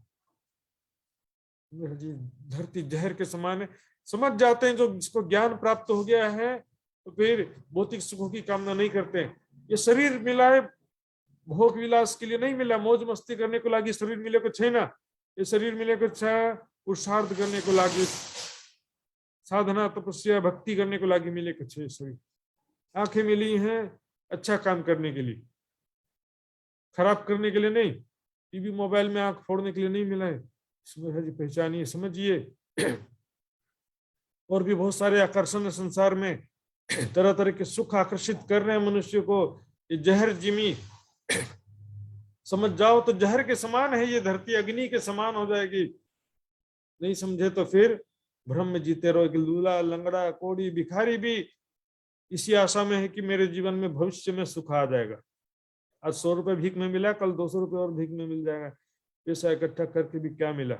जी, धरती जहर के समान है। समझ जाते हैं जो जिसको ज्ञान प्राप्त हो गया है, तो फिर भौतिक सुखों की कामना नहीं करते। ये शरीर मिला है भोग विलास के लिए नहीं मिला, मौज मस्ती करने को लागी शरीर मिले को छे ना। ये शरीर मिले को अच्छा पुरुषार्थ करने को लागी, साधना तपस्या भक्ति करने को लागी मिले को छे शरीर। आंखें मिली हैं अच्छा काम करने के लिए, खराब करने के लिए नहीं। टीवी मोबाइल में आंख फोड़ने के लिए नहीं मिला है। जी पहचानिए, समझिए। और भी बहुत सारे आकर्षण है संसार में, तरह तरह के सुख आकर्षित कर रहे हैं मनुष्य को। ये जहर जिमी समझ जाओ तो जहर के समान है, ये धरती अग्नि के समान हो जाएगी। नहीं समझे तो फिर भ्रम में जीते रहोगे। लूला लंगड़ा कोड़ी भिखारी भी इसी आशा में है कि मेरे जीवन में भविष्य में सुख आ जाएगा। आज 100 रुपए भीख में मिला, कल 200 रुपए और भीख में मिल जाएगा। पैसा इकट्ठा करके भी क्या मिला?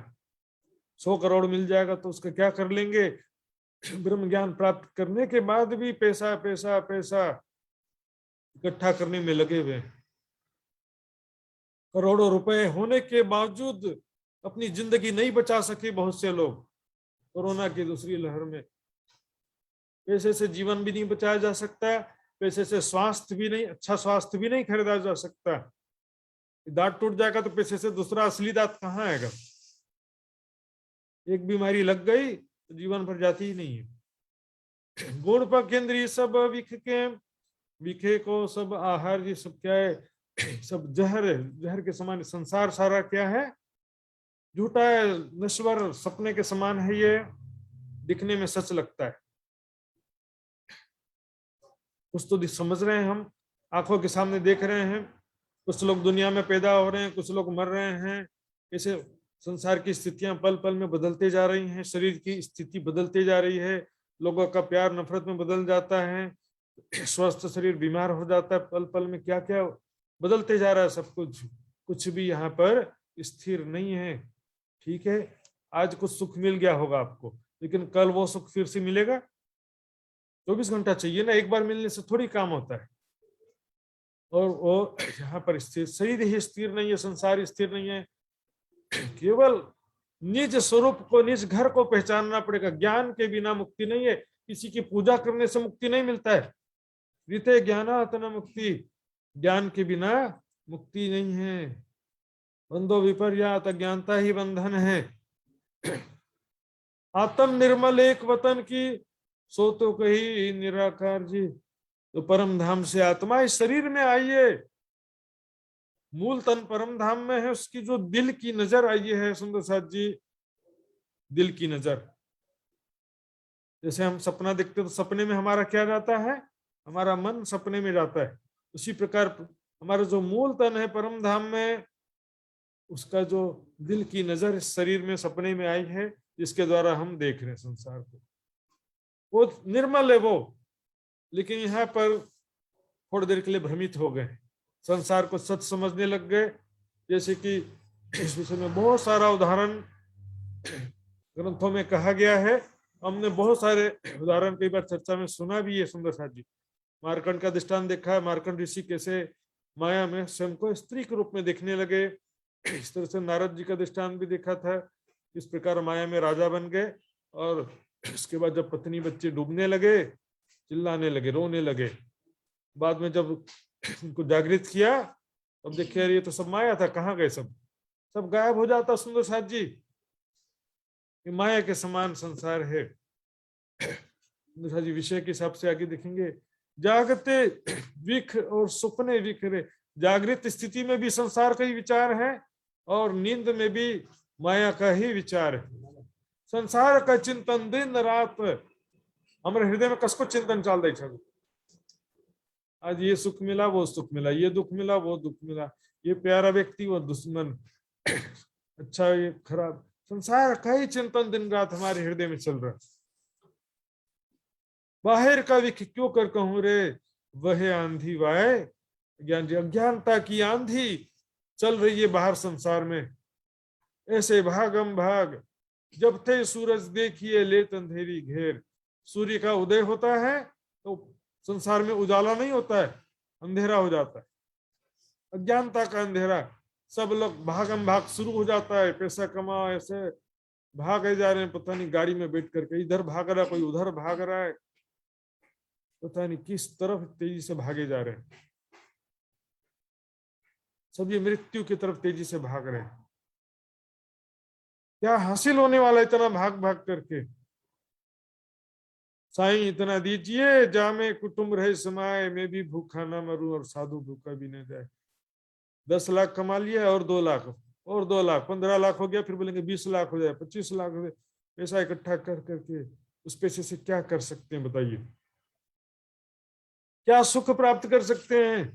100 करोड़ मिल जाएगा तो उसका क्या कर लेंगे? ब्रह्म ज्ञान प्राप्त करने के बाद भी पैसा पैसा पैसा इकट्ठा करने में लगे हुए। करोड़ों रुपए होने के बावजूद अपनी जिंदगी नहीं बचा सके बहुत से लोग। कोरोना की दूसरी लहर में पैसे से जीवन भी नहीं बचाया जा सकता, पैसे से स्वास्थ्य भी नहीं, अच्छा स्वास्थ्य भी नहीं खरीदा जा सकता। दांत टूट जाएगा तो पैसे से दूसरा असली दांत कहाँ आएगा? एक बीमारी लग गई तो जीवन भर जाती ही नहीं है। गुण पर केंद्रीय सब विख के, विखे को सब आहार, ये सब क्या है? सब जहर है, जहर के समान। संसार सारा क्या है? झूठा है, नश्वर सपने के समान है। ये दिखने में सच लगता है, कुछ तो समझ रहे हैं हम, आंखों के सामने देख रहे हैं। कुछ लोग दुनिया में पैदा हो रहे हैं, कुछ लोग मर रहे हैं। ऐसे संसार की स्थितियां पल पल में बदलते जा रही हैं, शरीर की स्थिति बदलती जा रही है, लोगों का प्यार नफरत में बदल जाता है, स्वस्थ शरीर बीमार हो जाता है, पल पल में क्या क्या बदलते जा रहा है सब कुछ। कुछ भी यहाँ पर स्थिर नहीं है। ठीक है, आज कुछ सुख मिल गया होगा आपको, लेकिन कल वो सुख फिर से मिलेगा? 24 घंटा चाहिए ना, एक बार मिलने से थोड़ी काम होता है। और वो यहाँ पर स्थिर शरीर ही स्थिर नहीं है, संसार स्थिर नहीं है। केवल निज स्वरूप को, निज घर को पहचानना पड़ेगा। ज्ञान के बिना मुक्ति नहीं है, किसी की पूजा करने से मुक्ति नहीं मिलता है। रीते ज्ञानात न मुक्ति, ज्ञान के बिना मुक्ति नहीं है। बंधो विपर्यात, अज्ञानता ही बंधन है। आत्म निर्मल एक वतन की, सो तो कही निराकार जी। तो परम धाम से आत्मा इस शरीर में आइए, मूल तन परम धाम में है। उसकी जो दिल की नजर आई है सुंदर साथ जी, दिल की नजर। जैसे हम सपना देखते तो सपने में हमारा क्या जाता है? हमारा मन सपने में जाता है। उसी प्रकार हमारा जो मूल तन है परम धाम में, उसका जो दिल की नजर इस शरीर में सपने में आई है, जिसके द्वारा हम देख रहे हैं संसार को, वो निर्मल है वो। लेकिन यहाँ पर थोड़ी देर के लिए भ्रमित हो गए, संसार को सच समझने लग गए। जैसे कि इस विषय में बहुत सारा उदाहरण ग्रंथों में कहा गया है। हमने बहुत सारे उदाहरण कई बार चर्चा में सुना भी है सुंदर साथ जी। मार्कंड का दृष्टांत देखा है, मार्कंड ऋषि कैसे माया में स्वयं को स्त्री के रूप में देखने लगे। इस तरह से नारद जी का दृष्टांत भी देखा था, इस प्रकार माया में राजा बन गए। और उसके बाद जब पत्नी बच्चे डूबने लगे, चिल्लाने लगे, रोने लगे, बाद में जब उनको जागृत किया तब देखे ये तो सब माया था, कहाँ गए सब? सब गायब हो जाता सुंदर साथ जी। माया के समान संसार है। जी विषय के हिसाब से आगे देखेंगे, जागते विख और सुपने विखरे। जागृत स्थिति में भी संसार का ही विचार है और नींद में भी माया का ही विचार है। संसार का चिंतन दिन रात हमारे हृदय में कसको चिंतन चल रही है। आज ये सुख मिला, वो सुख मिला, ये दुख मिला, वो दुख मिला, ये प्यारा व्यक्ति, वो दुश्मन, अच्छा ये खराब। संसार का ही चिंतन दिन रात हमारे हृदय में चल रहा है। बाहर का विख क्यों कर कहूं रे, वह आंधी वाय ज्ञान। अज्ञानता की आंधी चल रही है बाहर संसार में। ऐसे भागम भाग जब थे सूरज देखिए लेत अंधेरी घेर। सूर्य का उदय होता है तो संसार में उजाला नहीं होता है, अंधेरा हो जाता है, अज्ञानता का अंधेरा। सब लोग भागम भाग शुरू हो जाता है, पैसा कमाओ, ऐसे भागे जा रहे हैं, पता नहीं गाड़ी में बैठ करके इधर भाग रहा है, कोई उधर भाग रहा है, पता नहीं किस तरफ तेजी से भागे जा रहे हैं। सब ये मृत्यु की तरफ तेजी से भाग रहे हैं। क्या हासिल होने वाला इतना भाग भाग करके? साईं इतना दीजिए जामे कुटुंब रहे समाये, मैं भी भूखा ना मरूं और साधु भूखा भी न जाए। 10 लाख कमा लिया और 2 लाख और 2 लाख, 15 लाख हो गया, फिर बोलेंगे 20 लाख हो जाए, 25 लाख हो जाए। पैसा इकट्ठा कर करके उस पैसे से क्या कर सकते हैं बताइए? क्या सुख प्राप्त कर सकते हैं?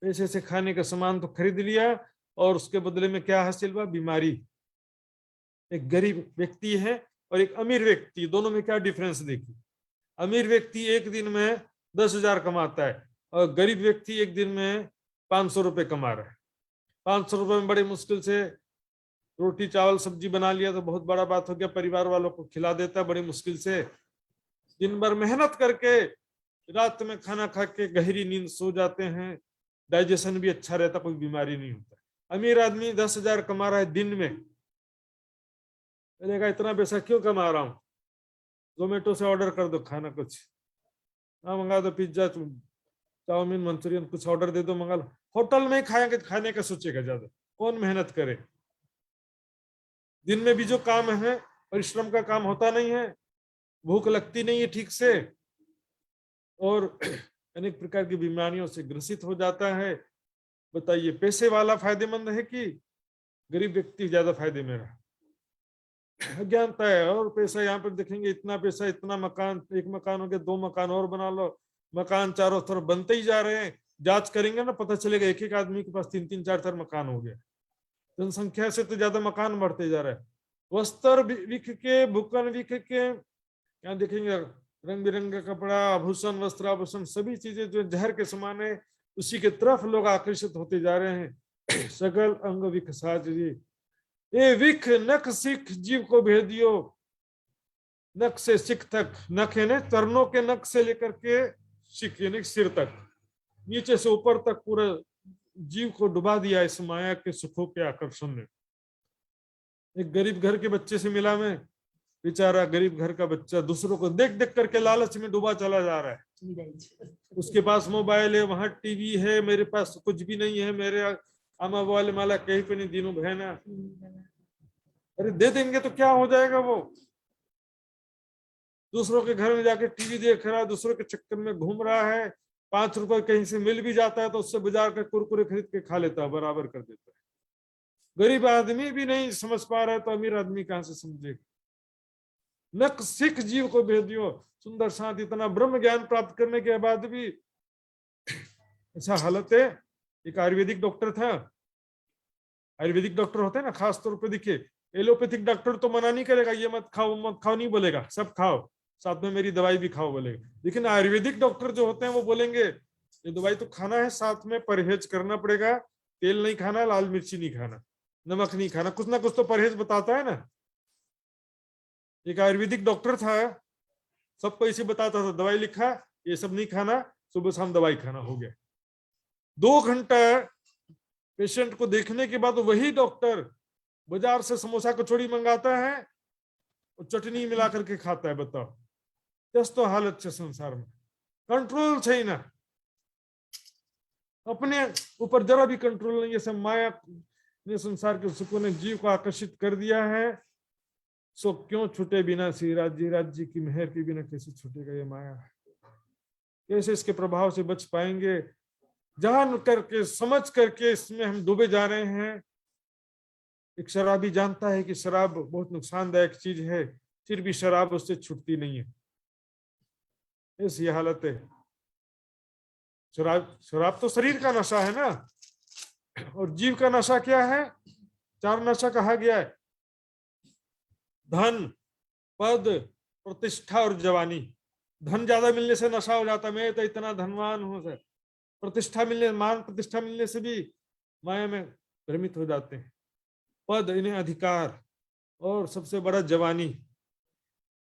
पैसे से खाने का सामान तो खरीद लिया और उसके बदले में क्या हासिल हुआ? बीमारी। एक गरीब व्यक्ति है और एक अमीर व्यक्ति, दोनों में क्या डिफरेंस देखिए। अमीर व्यक्ति एक दिन में 10,000 कमाता है और गरीब व्यक्ति एक दिन में 500 रुपए कमा रहा है। 500 रुपए में बड़ी मुश्किल से रोटी चावल सब्जी बना लिया तो बहुत बड़ा बात हो गया, परिवार वालों को खिला देता है बड़ी मुश्किल से। दिन भर मेहनत करके रात में खाना खा के गहरी नींद सो जाते हैं, डाइजेशन भी अच्छा रहता, कोई बीमारी नहीं होता। अमीर आदमी 10,000 कमा रहा है दिन में, बोलेगा इतना पैसा क्यों कमा रहा हूं, जोमेटो से ऑर्डर कर दो खाना, कुछ हाँ मंगा दो, पिज्जा चाउमीन मंचूरियन कुछ ऑर्डर दे दो, मंगा लो। होटल में खाएंगे, खाने का सोचेगा ज्यादा, कौन मेहनत करे? दिन में भी जो काम है परिश्रम का काम होता नहीं है, भूख लगती नहीं है ठीक से, और अनेक प्रकार की बीमारियों से ग्रसित हो जाता है। बताइए पैसे वाला फायदेमंद है कि गरीब व्यक्ति ज्यादा फायदे में रहा? अज्ञानता है। और पैसा यहाँ पर देखेंगे, इतना पैसा, इतना मकान, एक मकान हो गया, 2 मकान और बना लो, मकान चारों तरफ बनते ही जा रहे हैं, जांच करेंगे ना, पता चलेगा एक एक आदमी के पास 3-3 4-4 मकान हो गया। जनसंख्या से तो ज्यादा मकान बढ़ते जा रहे हैं। वस्त्र बिक के, भूखन बिक के, यहाँ देखेंगे रंग बिरंगा कपड़ा, आभूषण, वस्त्राभूषण, सभी चीजें जो जहर के समान है, उसी के तरफ लोग आकर्षित होते जा रहे हैं। सकल अंग विख साजरी, ये विख नख सिख जीव को भेदियो। नख से सिख तक, नख यानी चरणों के नख से लेकर के सिख यानी सिर तक, नीचे से ऊपर तक पूरा जीव को डुबा दिया इस माया के सुखों के आकर्षण ने। एक गरीब घर के बच्चे से मिला मैं, बेचारा गरीब घर का बच्चा दूसरों को देख देख करके लालच में डूबा चला जा रहा है। उसके पास मोबाइल है, वहां टीवी है, मेरे पास कुछ भी नहीं है, मेरे आमा वाले माला कहीं पे नहीं, दिनों बहना। अरे दे देंगे तो क्या हो जाएगा, वो दूसरों के घर में जाके टीवी देख रहा है, दूसरों के चक्कर में घूम रहा है, 5 रुपए कहीं से मिल भी जाता है तो उससे बाजार के कुरकुरे खरीद के खा लेता है, बराबर कर देता है। गरीब आदमी भी नहीं समझ पा रहा है तो अमीर आदमी कहां से समझेगा। नक सिख जीव को भेज दियो। सुंदर साथ इतना ब्रह्म ज्ञान प्राप्त करने के बाद भी ऐसा हालत है। एक आयुर्वेदिक डॉक्टर था, आयुर्वेदिक डॉक्टर होते हैं ना, खास तौर पे देखिए, एलोपैथिक डॉक्टर तो मना नहीं करेगा, ये मत खाओ नहीं बोलेगा, सब खाओ, साथ में मेरी दवाई भी खाओ बोलेगा। लेकिन आयुर्वेदिक डॉक्टर जो होते हैं वो बोलेंगे ये दवाई तो खाना है, साथ में परहेज करना पड़ेगा, तेल नहीं खाना, लाल मिर्ची नहीं खाना, नमक नहीं खाना, कुछ ना कुछ तो परहेज बताता है ना। एक आयुर्वेदिक डॉक्टर था, सबको इसे बताता था, दवाई लिखा ये सब नहीं खाना, सुबह शाम दवाई खाना, हो गया। 2 घंटा पेशेंट को देखने के बाद वही डॉक्टर बाजार से समोसा कचौड़ी मंगाता है और चटनी मिला करके खाता है। बताओ, तो हालत है संसार में, कंट्रोल चाहिए ना, अपने ऊपर जरा भी कंट्रोल नहीं है। सब माया ने, संसार के सुखों ने जीव को आकर्षित कर दिया है। सो क्यों छूटे बिना श्री राज्य की मेहर के बिना कैसे छूटेगा ये माया, कैसे इसके प्रभाव से बच पाएंगे। जान करके समझ करके इसमें हम डूबे जा रहे हैं। एक शराबी जानता है कि शराब बहुत नुकसानदायक चीज है, फिर भी शराब उससे छूटती नहीं है, ऐसी हालत है। शराब तो शरीर का नशा है ना, और जीव का नशा क्या है? 4 नशा कहा गया है, धन, पद, प्रतिष्ठा और जवानी। धन ज्यादा मिलने से नशा हो जाता, मैं तो इतना धनवान हूं सर। प्रतिष्ठा मिलने, मान प्रतिष्ठा मिलने से भी माया में भ्रमित हो जाते हैं। पद इन्हें अधिकार, और सबसे बड़ा जवानी,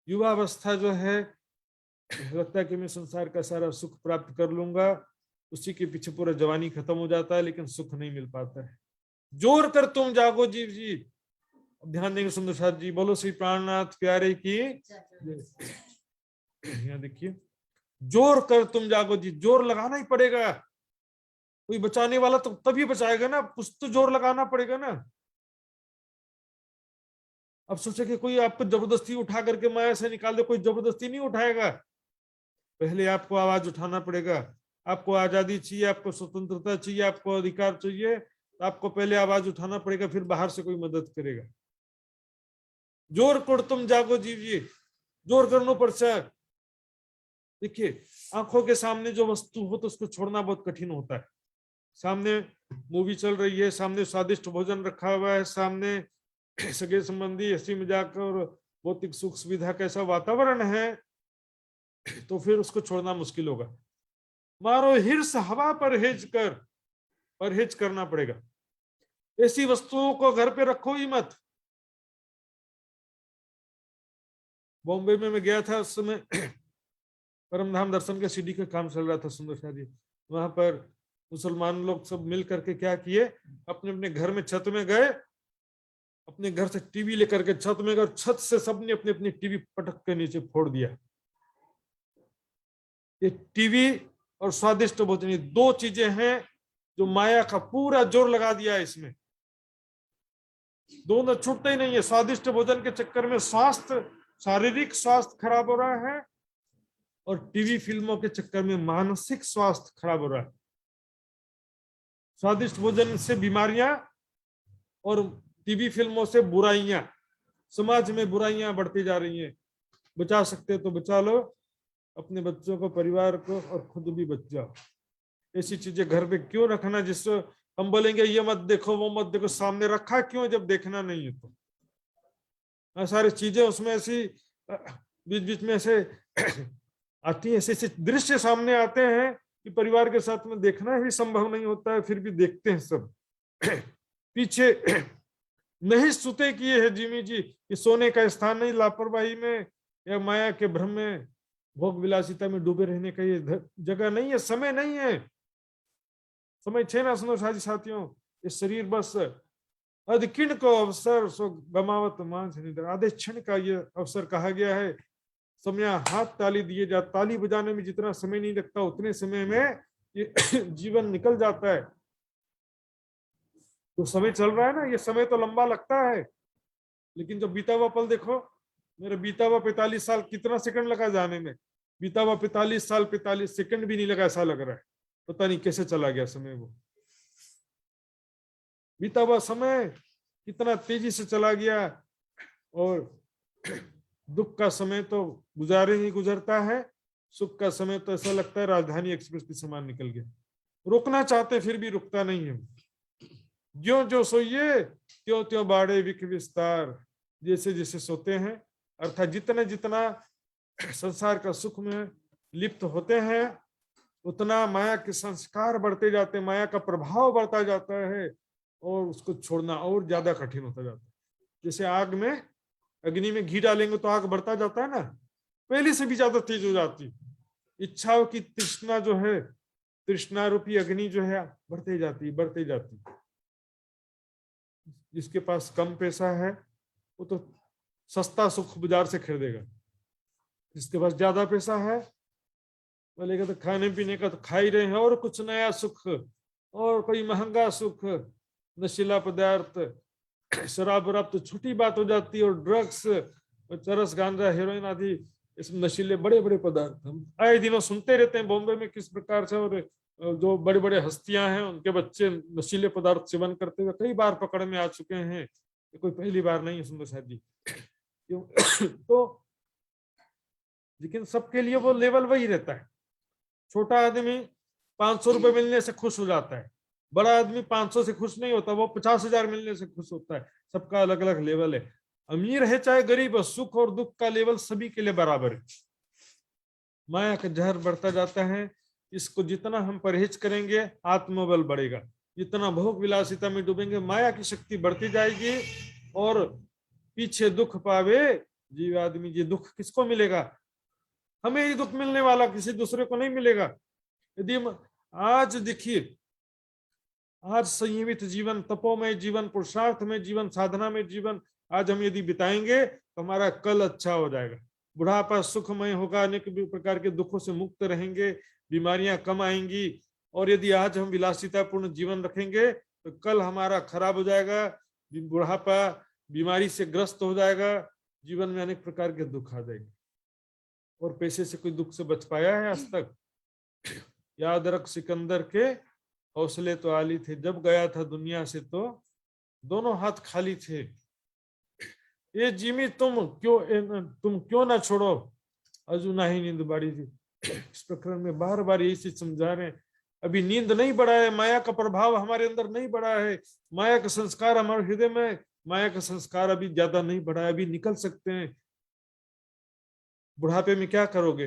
युवावस्था जो है, लगता है कि मैं संसार का सारा सुख प्राप्त कर लूंगा, उसी के पीछे पूरा जवानी खत्म हो जाता है, लेकिन सुख नहीं मिल पाता है। जोर कर तुम जागो जीव जी। ध्यान देंगे सुंदर साथ जी, बोलो श्री प्राणनाथ प्यारे की। यहाँ देखिए, जोर कर तुम जागो जी, जोर लगाना ही पड़ेगा। कोई बचाने वाला तो तभी बचाएगा ना, कुछ तो जोर लगाना पड़ेगा ना। अब सोचे कि कोई आपको जबरदस्ती उठा करके माया से निकाल दे, कोई जबरदस्ती नहीं उठाएगा। पहले आपको आवाज उठाना पड़ेगा। आपको आजादी चाहिए, आपको स्वतंत्रता चाहिए, आपको अधिकार चाहिए, तो आपको पहले आवाज उठाना पड़ेगा, फिर बाहर से कोई मदद करेगा। जोर कर तुम जागो जीव जी, जोर करना पड़ता है। देखिए, आंखों के सामने जो वस्तु हो तो उसको छोड़ना बहुत कठिन होता है। सामने मूवी चल रही है, सामने स्वादिष्ट भोजन रखा हुआ है, सामने सगे संबंधी, हंसी मजाक और भौतिक सुख सुविधा कैसा वातावरण है, तो फिर उसको छोड़ना मुश्किल होगा। मारो हिर्स हवा परहेज करना पड़ेगा। ऐसी वस्तुओं को घर पे रखो ही मत। बॉम्बे में मैं गया था, उस समय परमधाम दर्शन के सीडी का काम चल रहा था सुंदर शादी। वहां पर मुसलमान लोग सब मिल करके क्या किए, अपने अपने घर में छत में गए, अपने घर से टीवी लेकर के छत में गए, छत से सबने अपनी अपनी टीवी पटक के नीचे फोड़ दिया। ये टीवी और स्वादिष्ट भोजन, 2 चीजें हैं जो माया का पूरा जोर लगा दिया है इसमें। दोनों छूटते ही नहीं है। स्वादिष्ट भोजन के चक्कर में स्वास्थ्य, शारीरिक स्वास्थ्य खराब हो रहा है, और टीवी फिल्मों के चक्कर में मानसिक स्वास्थ्य खराब हो रहा है। स्वादिष्ट भोजन से बीमारियां और टीवी फिल्मों से बुराइयां, समाज में बुराइयां बढ़ती जा रही हैं। बचा सकते तो बचा लो अपने बच्चों को, परिवार को, और खुद भी बच जाओ। ऐसी चीजें घर पे क्यों रखना जिससे हम बोलेंगे ये मत देखो वो मत देखो, सामने रखा क्यों जब देखना नहीं है तो। सारी चीजें उसमें ऐसी बीच बीच में ऐसे आती है, ऐसे ऐसे दृश्य सामने आते हैं कि परिवार के साथ में देखना ही संभव नहीं होता है, फिर भी देखते हैं सब। पीछे नहीं सुते किए है जिमी जी, ये सोने का स्थान नहीं, लापरवाही में या माया के भ्रम में भोग विलासिता में डूबे रहने का ये जगह नहीं है, समय नहीं है। समय छे ना सुनो साथी साथियों, ये शरीर बस अधिकिण को अवसर सो गमावत मांस निधर, आधे क्षण का ये अवसर कहा गया है। समय हाथ ताली दिए जा, ताली बजाने में जितना समय नहीं लगता उतने समय में ये जीवन निकल जाता है। तो समय चल रहा है ना, ये समय तो लंबा लगता है, लेकिन जब बीता हुआ पल देखो, मेरा बीता हुआ 45 साल कितना सेकंड लगा जाने में, बीता हुआ 45 साल 45 सेकंड भी नहीं लगा ऐसा लग रहा है, पता नहीं कैसे चला गया समय। वो बीता हुआ समय कितना तेजी से चला गया, और दुख का समय तो गुजारे ही गुजरता है, सुख का समय तो ऐसा लगता है राजधानी एक्सप्रेस के समान निकल गया। रुकना चाहते फिर भी रुकता नहीं है। ज्यो जो सोइए त्यों त्यों बाड़े विख विस्तार, जैसे जैसे सोते हैं, अर्थात जितना जितना संसार का सुख में लिप्त होते हैं उतना माया के संस्कार बढ़ते जाते हैं, माया का प्रभाव बढ़ता जाता है, और उसको छोड़ना और ज्यादा कठिन होता जाता है। जैसे आग में, अग्नि में घी डालेंगे तो आग बढ़ता जाता है ना, पहले से भी ज्यादा तेज हो जाती। इच्छाओं की तृष्णा जो है, तृष्णा रूपी अग्नि जो है बढ़ते जाती बढ़ते जाती। जिसके पास कम पैसा है वो तो सस्ता सुख बाजार से खरीदेगा, जिसके पास ज्यादा पैसा है बोलेगा तो खाने पीने का तो खा ही रहे हैं, और कुछ नया सुख और कोई महंगा सुख, नशीला पदार्थ, शराब वराब तो छोटी बात हो जाती है, और ड्रग्स, चरस गांजा हेरोइन आदि इस नशीले बड़े बड़े पदार्थ हम आए दिनों सुनते रहते हैं बॉम्बे में किस प्रकार से, और जो बड़े बड़े हस्तियां हैं उनके बच्चे नशीले पदार्थ सेवन करते हुए कई बार पकड़ में आ चुके हैं, कोई पहली बार नहीं है सुंदर साहब जी। तो लेकिन सबके लिए वो लेवल वही रहता है। छोटा आदमी 500 रुपए मिलने से खुश हो जाता है, बड़ा आदमी 500 से खुश नहीं होता, वो 50,000 मिलने से खुश होता है। सबका अलग अलग लेवल है, अमीर है चाहे गरीब है, सुख और दुख का लेवल सभी के लिए बराबर है। माया का जहर बढ़ता जाता है, इसको जितना हम परहेज करेंगे आत्मबल बढ़ेगा, जितना भोग विलासिता में डूबेंगे माया की शक्ति बढ़ती जाएगी, और पीछे दुख पावे जीव आदमी, ये दुख किसको मिलेगा? हमें ही दुख मिलने वाला, किसी दूसरे को नहीं मिलेगा। यदि आज देखिए, आज संयमित जीवन, तपोमय जीवन, पुरुषार्थ में जीवन, साधना में जीवन आज हम यदि बिताएंगे तो हमारा कल अच्छा हो जाएगा। बुढ़ापा सुखमय होगा, अनेक प्रकार के दुखों से मुक्त रहेंगे, बीमारियां कम आएंगी। और यदि आज हम विलासितापूर्ण जीवन रखेंगे तो कल हमारा खराब हो जाएगा, बुढ़ापा बीमारी से ग्रस्त हो जाएगा, जीवन में अनेक प्रकार के दुख आ जाएंगे। और पैसे से कोई दुख से बच पाया है आज तक? याद रख सिकंदर के हौसले तो आली थे, जब गया था दुनिया से तो दोनों हाथ खाली थे। ये जिमी तुम क्यों ना छोड़ो अजू ना ही नींद बाड़ी थी। इस प्रकरण में बार बार यही चीज समझा रहे हैं, अभी नींद नहीं बढ़ा है, माया का प्रभाव हमारे अंदर नहीं बढ़ा है, माया का संस्कार हमारे हृदय में, माया का संस्कार अभी ज्यादा नहीं बढ़ा है, अभी निकल सकते हैं। बुढ़ापे में क्या करोगे?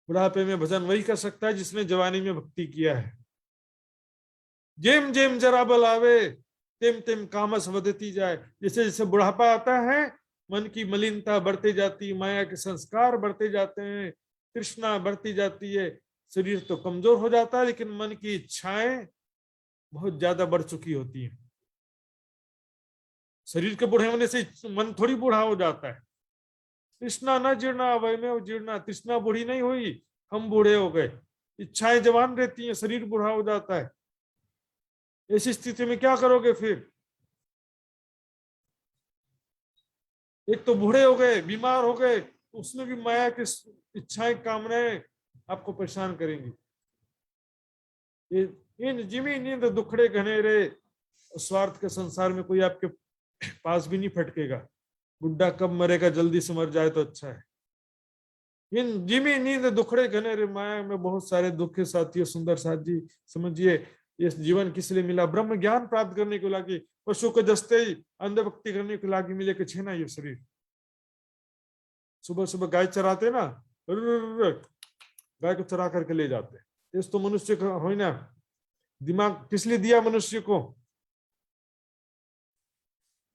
बुढ़ापे में भजन वही कर सकता है जिसने जवानी में भक्ति किया है। जेम जेम जरा बल आवे तेम तेम कामस वधती जाए, जैसे जैसे बुढ़ापा आता है मन की मलिनता बढ़ती जाती, माया के संस्कार बढ़ते जाते हैं, तृष्णा बढ़ती जाती है, शरीर तो कमजोर हो जाता है लेकिन मन की इच्छाएं बहुत ज्यादा बढ़ चुकी होती हैं। शरीर के बूढ़े होने से मन थोड़ी बूढ़ा हो जाता है। तृष्णा न जीर्णा वैमेव जीर्णा, तृष्णा बूढ़ी नहीं हुई, हम बूढ़े हो गए। इच्छाएं जवान रहती हैं, शरीर बूढ़ा हो जाता है। ऐसी स्थिति में क्या करोगे फिर? एक तो बूढ़े हो गए, बीमार हो गए, उसमें भी माया की इच्छाएं कामनाएं आपको परेशान करेंगी। इन जिमी नींद दुखड़े घनेरे, स्वार्थ के संसार में कोई आपके पास भी नहीं फटकेगा। बुढ़ा कब मरेगा, जल्दी से मर जाए तो अच्छा है। इन जिमी नींद दुखड़े घने रे माया में बहुत सारे दुख है साथियों। सुंदर साथ जी समझिए, ये जीवन किस लिए मिला? ब्रह्म ज्ञान प्राप्त करने को लागी, पशु को जस्ते ही अंधभक्ति करने को लागी मिले के छे ना ये शरीर। सुबह सुबह गाय चराते ना, गाय को चरा करके ले जाते। इस तो मनुष्य का हो ना, दिमाग किस लिए दिया मनुष्य को?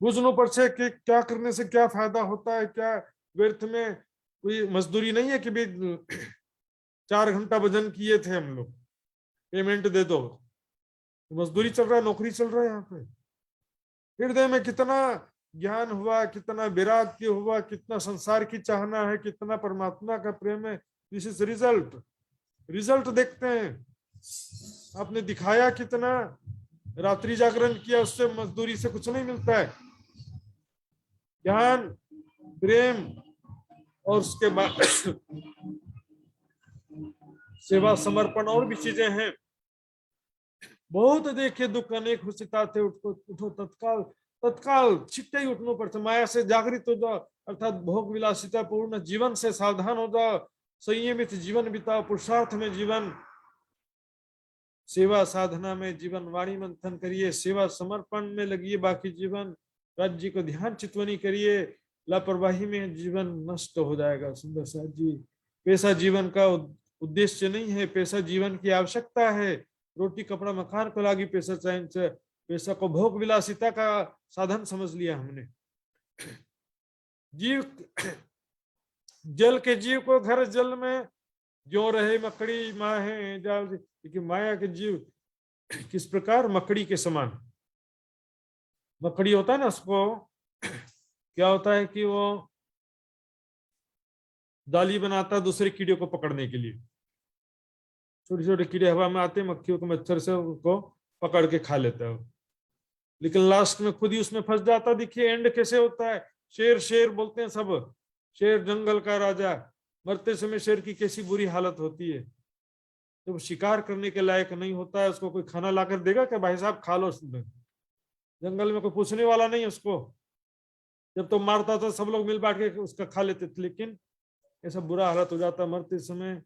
बुझनो पर से कि क्या करने से क्या फायदा होता है, क्या व्यर्थ में कोई मजदूरी नहीं है कि भी 4 घंटा वजन किए थे हम लोग, पेमेंट दे दो। मजदूरी चल रहा है, नौकरी चल रहा है। यहाँ पे हृदय में कितना ज्ञान हुआ, कितना वैराग्य हुआ, कितना संसार की चाहना है, कितना परमात्मा का प्रेम है। This is result. रिजल्ट देखते हैं। आपने दिखाया कितना, रात्रि जागरण किया, उससे मजदूरी से कुछ नहीं मिलता है। ज्ञान, प्रेम और उसके बाद सेवा, समर्पण और भी चीजें हैं। बहुत देखे दुख अनेक हुसिता थे, उठो तत्काल, तत्काल छिट्टे ही उठनो पड़ता। माया से जागृत हो जाओ, अर्थात भोग विलासिता पूर्ण जीवन से सावधान हो जाओ, संयमित जीवन बिताओ, पुरुषार्थ में जीवन, सेवा साधना में जीवन, वाणी मंथन करिए, सेवा समर्पण में लगिए बाकी जीवन, राज्य को ध्यान चितवनी करिए। लापरवाही में जीवन नष्ट हो जाएगा। सुंदर साथ जी, पैसा जीवन का उद्देश्य नहीं है, पैसा जीवन की आवश्यकता है। रोटी कपड़ा मकान को लागी पैसा चाहिए, पैसा को भोग विलासिता का साधन समझ लिया हमने। जीव, जल के जीव को घर जल में जो रहे मकड़ी माहे जाल, क्योंकि माया के जीव किस प्रकार मकड़ी के समान। मकड़ी होता है ना, उसको क्या होता है कि वो जाली बनाता है दूसरे कीड़े को पकड़ने के लिए। छोटे छोटे कीड़े हवा में आते हैं, मक्खियों के मच्छर से उनको पकड़ के खा लेता है, लेकिन लास्ट में खुद ही उसमें फंस जाता। देखिए एंड कैसे होता है। शेर शेर बोलते हैं सब, शेर जंगल का राजा, मरते समय शेर की कैसी बुरी हालत होती है। जब शिकार करने के लायक नहीं होता है, उसको कोई खाना लाकर देगा क्या? भाई साहब खा लो। जंगल में कोई पूछने वाला नहीं उसको। जब तो मारता था सब लोग मिल बांट के उसका खा लेते थे, लेकिन ऐसा बुरा हालत हो जाता मरते समय,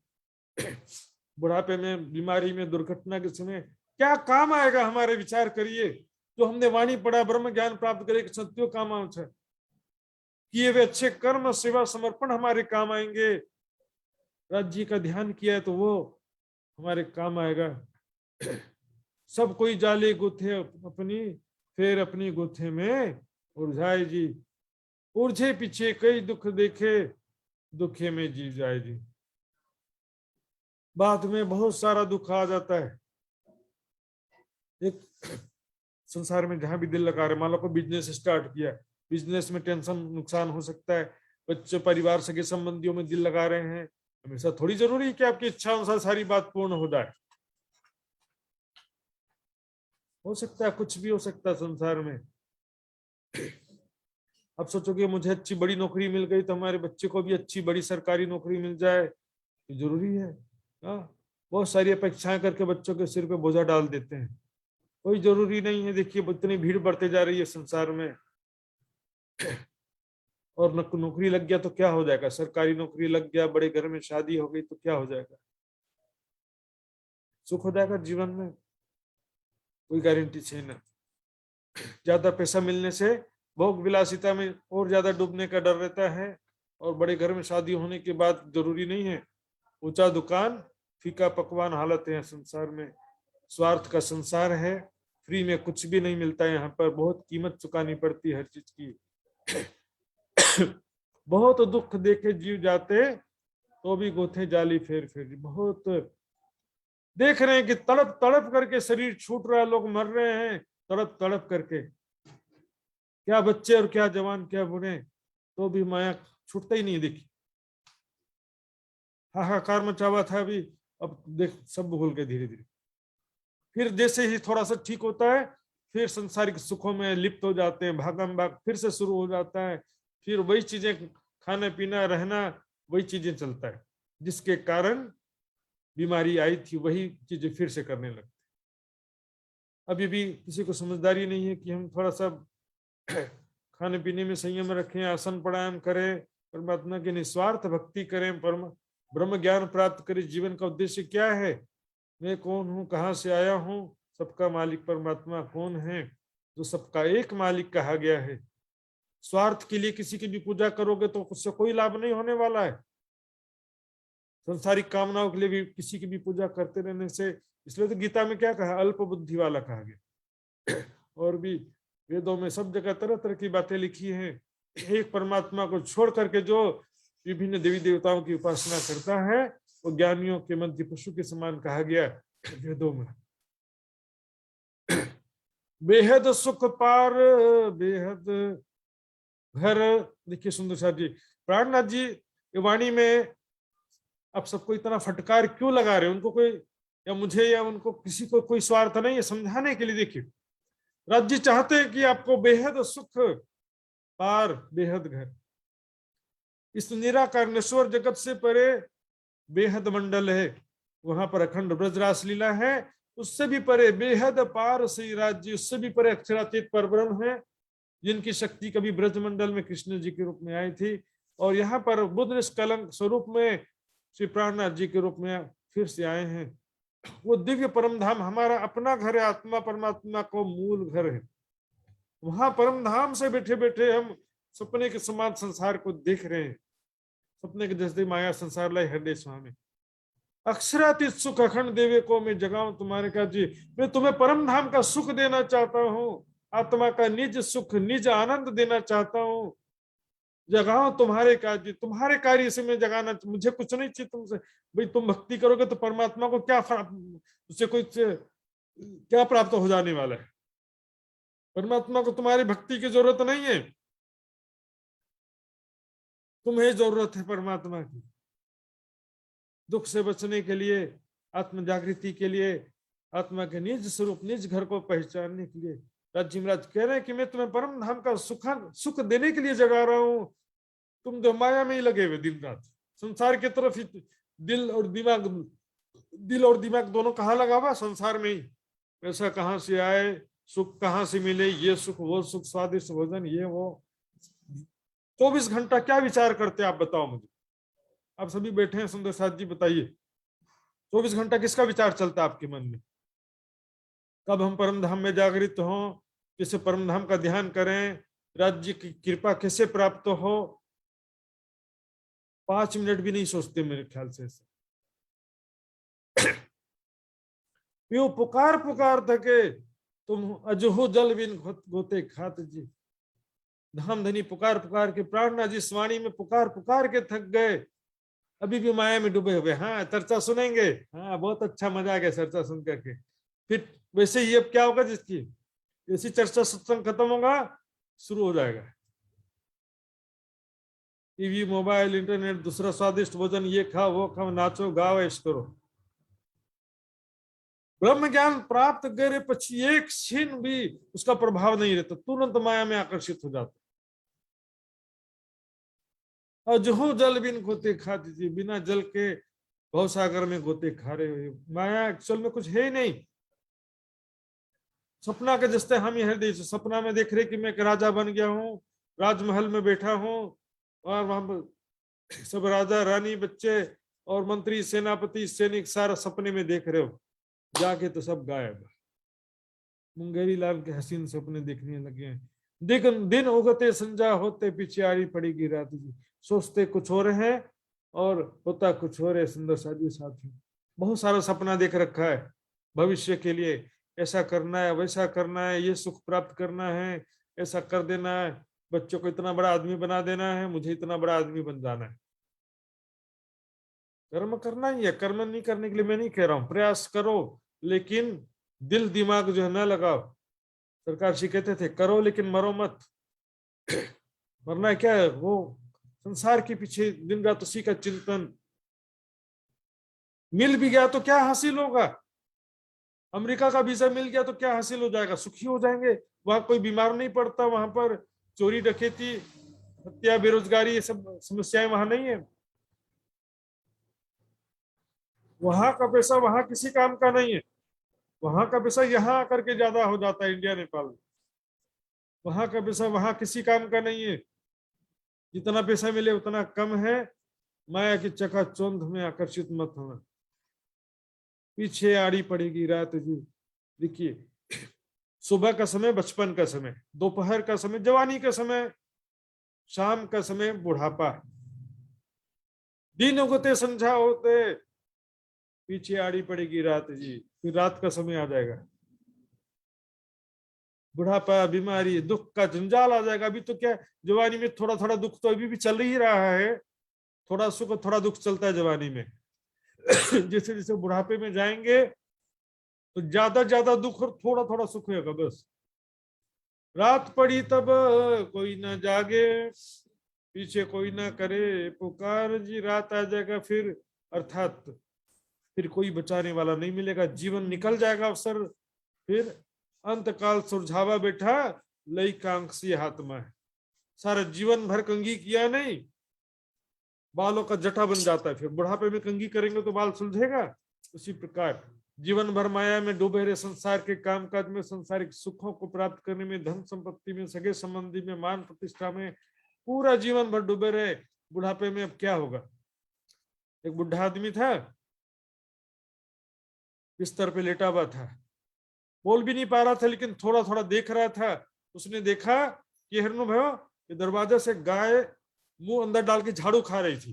बुढ़ापे में, बीमारी में, दुर्घटना के समय। क्या काम आएगा हमारे? विचार करिए। जो हमने वाणी पढ़ा, ब्रह्म ज्ञान प्राप्त करे, सत्यो काम है, किए वे अच्छे कर्म, सेवा समर्पण हमारे काम आएंगे। राज्य का ध्यान किया है तो वो हमारे काम आएगा। सब कोई जाले गुथे अपनी, फिर अपनी गुथे में उलझाए जी। उलझे पीछे कई दुख देखे, दुखे में जी जाए जी। बाद में बहुत सारा दुख आ जाता है। एक संसार में जहां भी दिल लगा रहे, मान लो को बिजनेस स्टार्ट किया, बिजनेस में टेंशन नुकसान हो सकता है, बच्चे परिवार सगे संबंधियों में दिल लगा रहे हैं, हमेशा थोड़ी जरूरी है कि आपकी इच्छा अनुसार सारी बात पूर्ण हो जाए। हो सकता है कुछ भी हो सकता है संसार में। अब सोचोगे मुझे अच्छी बड़ी नौकरी मिल गई तो हमारे बच्चे को भी अच्छी बड़ी सरकारी नौकरी मिल जाए, तो जरूरी है। बहुत सारी अपेक्षाएं करके बच्चों के सिर पे बोझा डाल देते हैं, कोई जरूरी नहीं है। देखिए इतनी भीड़ बढ़ते जा रही है संसार में, और नौकरी लग गया तो क्या हो जाएगा? सरकारी नौकरी लग गया, बड़े घर में शादी हो गई तो क्या हो जाएगा? सुख हो जाएगा जीवन में? कोई गारंटी है ना। ज्यादा पैसा मिलने से भोग विलासिता में और ज्यादा डूबने का डर रहता है, और बड़े घर में शादी होने के बाद जरूरी नहीं है। ऊंचा दुकान फीका पकवान हालत है संसार में। स्वार्थ का संसार है, फ्री में कुछ भी नहीं मिलता है। यहाँ पर बहुत कीमत चुकानी पड़ती है हर चीज की। बहुत दुख देखे जीव जाते, तो भी गोथे जाली फेर फेर। बहुत देख रहे हैं कि तड़प तड़प करके शरीर छूट रहा है, लोग मर रहे हैं तड़प तड़प करके, क्या बच्चे और क्या जवान क्या बूढ़े, तो भी माया छूटता ही नहीं। देखी हाहाकार मचा हुआ था अभी, अब देख सब भूल गए धीरे धीरे। फिर जैसे ही थोड़ा सा ठीक होता है, फिर संसारिक सुखों में लिप्त हो जाते हैं, भागम भाग फिर से शुरू हो जाता है। फिर वही चीजें, खाना पीना रहना, वही चीजें चलता है, जिसके कारण बीमारी आई थी वही चीजें फिर से करने लगते। अभी भी किसी को समझदारी नहीं है कि हम थोड़ा सा खाने पीने में संयम रखें, आसन प्राणायाम करें, परमात्मा की निस्वार्थ भक्ति करें, ब्रह्म ज्ञान प्राप्त करे। जीवन का उद्देश्य क्या है? मैं कौन हूँ, कहाँ से आया हूँ, सबका मालिक परमात्मा कौन है, जो सबका एक मालिक कहा गया है। स्वार्थ के लिए किसी की भी पूजा करोगे तो उससे कोई लाभ नहीं होने वाला है। संसारिक कामनाओं के लिए भी किसी की भी पूजा करते रहने से, इसलिए तो गीता में क्या कहा, अल्प बुद्धि वाला कहा गया। और भी वेदों में सब जगह तरह तरह की बातें लिखी हैं। एक परमात्मा को छोड़ करके जो विभिन्न देवी देवताओं की उपासना करता है वो ज्ञानियों के मध्य पशु के समान कहा गया वेदों में। बेहद सुख पार बेहद घर। देखिए सुंदर साहब जी, प्राणनाथ जी वाणी में आप सबको इतना फटकार क्यों लगा रहे हैं? उनको कोई, या मुझे या उनको, किसी को कोई स्वार्थ नहीं है, समझाने के लिए। देखिए राज जी चाहते हैं कि आपको बेहद सुख पार बेहद घर, इस निराकार नश्वर जगत से परे बेहद मंडल है, वहां पर अखंड ब्रजरास लीला है। उससे भी परे बेहद पार श्री राज्य, उससे भी परे अक्षरातीत परब्रह्म है, जिनकी शक्ति कभी ब्रजमंडल में कृष्ण जी के रूप में आई थी और यहाँ पर बुद्ध निष्कलंक स्वरूप में श्री प्राणनाथ जी के रूप में फिर से आए हैं। वो दिव्य परम धाम हमारा अपना घर है, आत्मा परमात्मा को मूल घर है। वहां परम धाम से बैठे बैठे हम सपने के समान संसार को देख रहे हैं। सपने के जैसे माया संसार लाई हृदय स्वामी, अक्षरातीत सुख अखंड देवे को मैं जगाऊं तुम्हारे का जी। मैं तुम्हें परम धाम का सुख देना चाहता हूँ, आत्मा का निज सुख निज आनंद देना चाहता हूँ। जगाओ तुम्हारे कार्य, तुम्हारे कार्य से मैं जगाना, मुझे कुछ नहीं चाहिए तुमसे। भाई तुम भक्ति करोगे तो परमात्मा को क्या उससे कोई क्या प्राप्त हो जाने वाला है? परमात्मा को तुम्हारी भक्ति की जरूरत नहीं है, तुम्हें जरूरत है परमात्मा की। दुख से बचने के लिए, आत्म जागृति के लिए, आत्मा के निज स्वरूप निज घर को पहचानने के लिए राजी महाराज कह रहे हैं कि मैं तुम्हें परम धाम का सुख देने के लिए जगा रहा हूं। तुम तो माया में ही लगे हुए दिन रात, संसार की तरफ ही दिल और दिमाग दोनों कहाँ लगा हुआ? संसार में ही। पैसा कहाँ से आए, सुख कहाँ से मिले, ये सुख वो सुख, स्वादिष्ट भोजन ये वो। 24 घंटा क्या विचार करते आप बताओ मुझे? आप सभी बैठे हैं सुंदर साथ जी, बताइए 24 घंटा किसका विचार चलता है आपके मन में? कब हम परम धाम में जागृत हों, किसे परम धाम का ध्यान करें, राज्य की कृपा कैसे प्राप्त हो, 5 मिनट भी नहीं सोचते मेरे ख्याल से। यो पुकार पुकार थके तुम अजहू जल बिन गोते खात जी। धाम धनी पुकार पुकार के, प्राणनाथ जी स्वाणी में पुकार पुकार के थक गए, अभी भी माया में डूबे हुए। हाँ चर्चा सुनेंगे, हाँ बहुत अच्छा मजा आ गया चर्चा सुन करके। फिर वैसे ही अब क्या होगा, जिसकी ऐसी चर्चा सत्संग खत्म होगा, शुरू हो जाएगा टीवी मोबाइल इंटरनेट, दूसरा स्वादिष्ट भोजन, ये खाओ वो खाओ, नाचो गाओ ऐश करो। ब्रह्म ज्ञान प्राप्त करे पछी एक क्षण भी उसका प्रभाव नहीं रहता, तुरंत माया में आकर्षित हो जाता। अजहू जल बिन गोते खाती थी, बिना जल के भवसागर में गोते खा रहे हुए। माया एक्चुअल में कुछ है ही नहीं। सपना के जैसे हम यह हृदय सपना में देख रहे कि मैं एक राजा बन गया हूँ, राजमहल में बैठा हूँ और वहां सब राजा रानी बच्चे और मंत्री सेनापति सैनिक सारा सपने में देख रहे हो, जाके तो सब गायब। मुंगेरी लाल के हसीन सपने देखने लगे हैं। दिन उगते संजा होते पीछे आड़ी पड़ेगी रात जी। सोचते कुछ और है और होता कुछ और है। सुंदर साथी साथी बहुत सारा सपना देख रखा है भविष्य के लिए, ऐसा करना है वैसा करना है, ये सुख प्राप्त करना है, ऐसा कर देना है, बच्चों को इतना बड़ा आदमी बना देना है, मुझे इतना बड़ा आदमी बन जाना है। कर्म करना ही है, कर्म नहीं करने के लिए मैं नहीं कह रहा हूं, प्रयास करो लेकिन दिल दिमाग जो है ना लगाओ। सरकार जी कहते थे करो लेकिन मरो मत। मरना क्या है, वो संसार के पीछे दिन रात उसी का चिंतन। मिल भी गया तो क्या हासिल होगा? अमेरिका का वीजा मिल गया तो क्या हासिल हो जाएगा? सुखी हो जाएंगे, वहां कोई बीमार नहीं पड़ता, वहां पर चोरी डकैती हत्या बेरोजगारी ये सब समस्याएं वहां नहीं है। वहां का पैसा वहां किसी काम का नहीं है, वहां का पैसा यहाँ आकर के ज्यादा हो जाता है इंडिया नेपाल में। वहां का पैसा वहां किसी काम का नहीं है, जितना पैसा मिले उतना कम है। माया की चकाचौंध में आकर्षित मत होना, पीछे आड़ी पड़ेगी रात जी। देखिए, सुबह का समय बचपन का समय, दोपहर का समय जवानी का समय, शाम का समय बुढ़ापा। दिन होते संझा होते, पीछे आड़ी पड़ेगी रात जी, फिर रात का समय आ जाएगा। बुढ़ापा, बीमारी, दुख का जंजाल आ जाएगा। अभी तो क्या, जवानी में थोड़ा थोड़ा दुख तो अभी भी चल ही रहा है, थोड़ा सुख थोड़ा दुख चलता है जवानी में। जैसे जैसे बुढ़ापे में जाएंगे तो ज्यादा दुख और थोड़ा थोड़ा सुख होगा बस। रात पड़ी तब कोई ना जागे, पीछे कोई ना करे पुकार जी, रात आ जाएगा फिर, अर्थात फिर कोई बचाने वाला नहीं मिलेगा, जीवन निकल जाएगा अवसर। फिर अंत काल सुरझावा बैठा, लई कांक्षी हाथ में। सारा जीवन भर कंघी किया नहीं, बालों का जटा बन जाता है। फिर बुढ़ापे में कंघी करेंगे तो बाल सुलझेगा। उसी प्रकार जीवन भर माया में डूबे रहे, संसार के कामकाज में, सांसारिक सुखों को प्राप्त करने में, धन संपत्ति में, सगे संबंधी में, मान प्रतिष्ठा में, पूरा जीवन भर डूबे रहे। बुढ़ापे में अब क्या होगा? एक बुढ़ा आदमी था, बिस्तर पे लेटा हुआ था, बोल भी नहीं पा रहा था, लेकिन थोड़ा थोड़ा देख रहा था। उसने देखा कि हिरणो भयो, ये दरवाजे से गाय मुंह अंदर डाल के झाड़ू खा रही थी।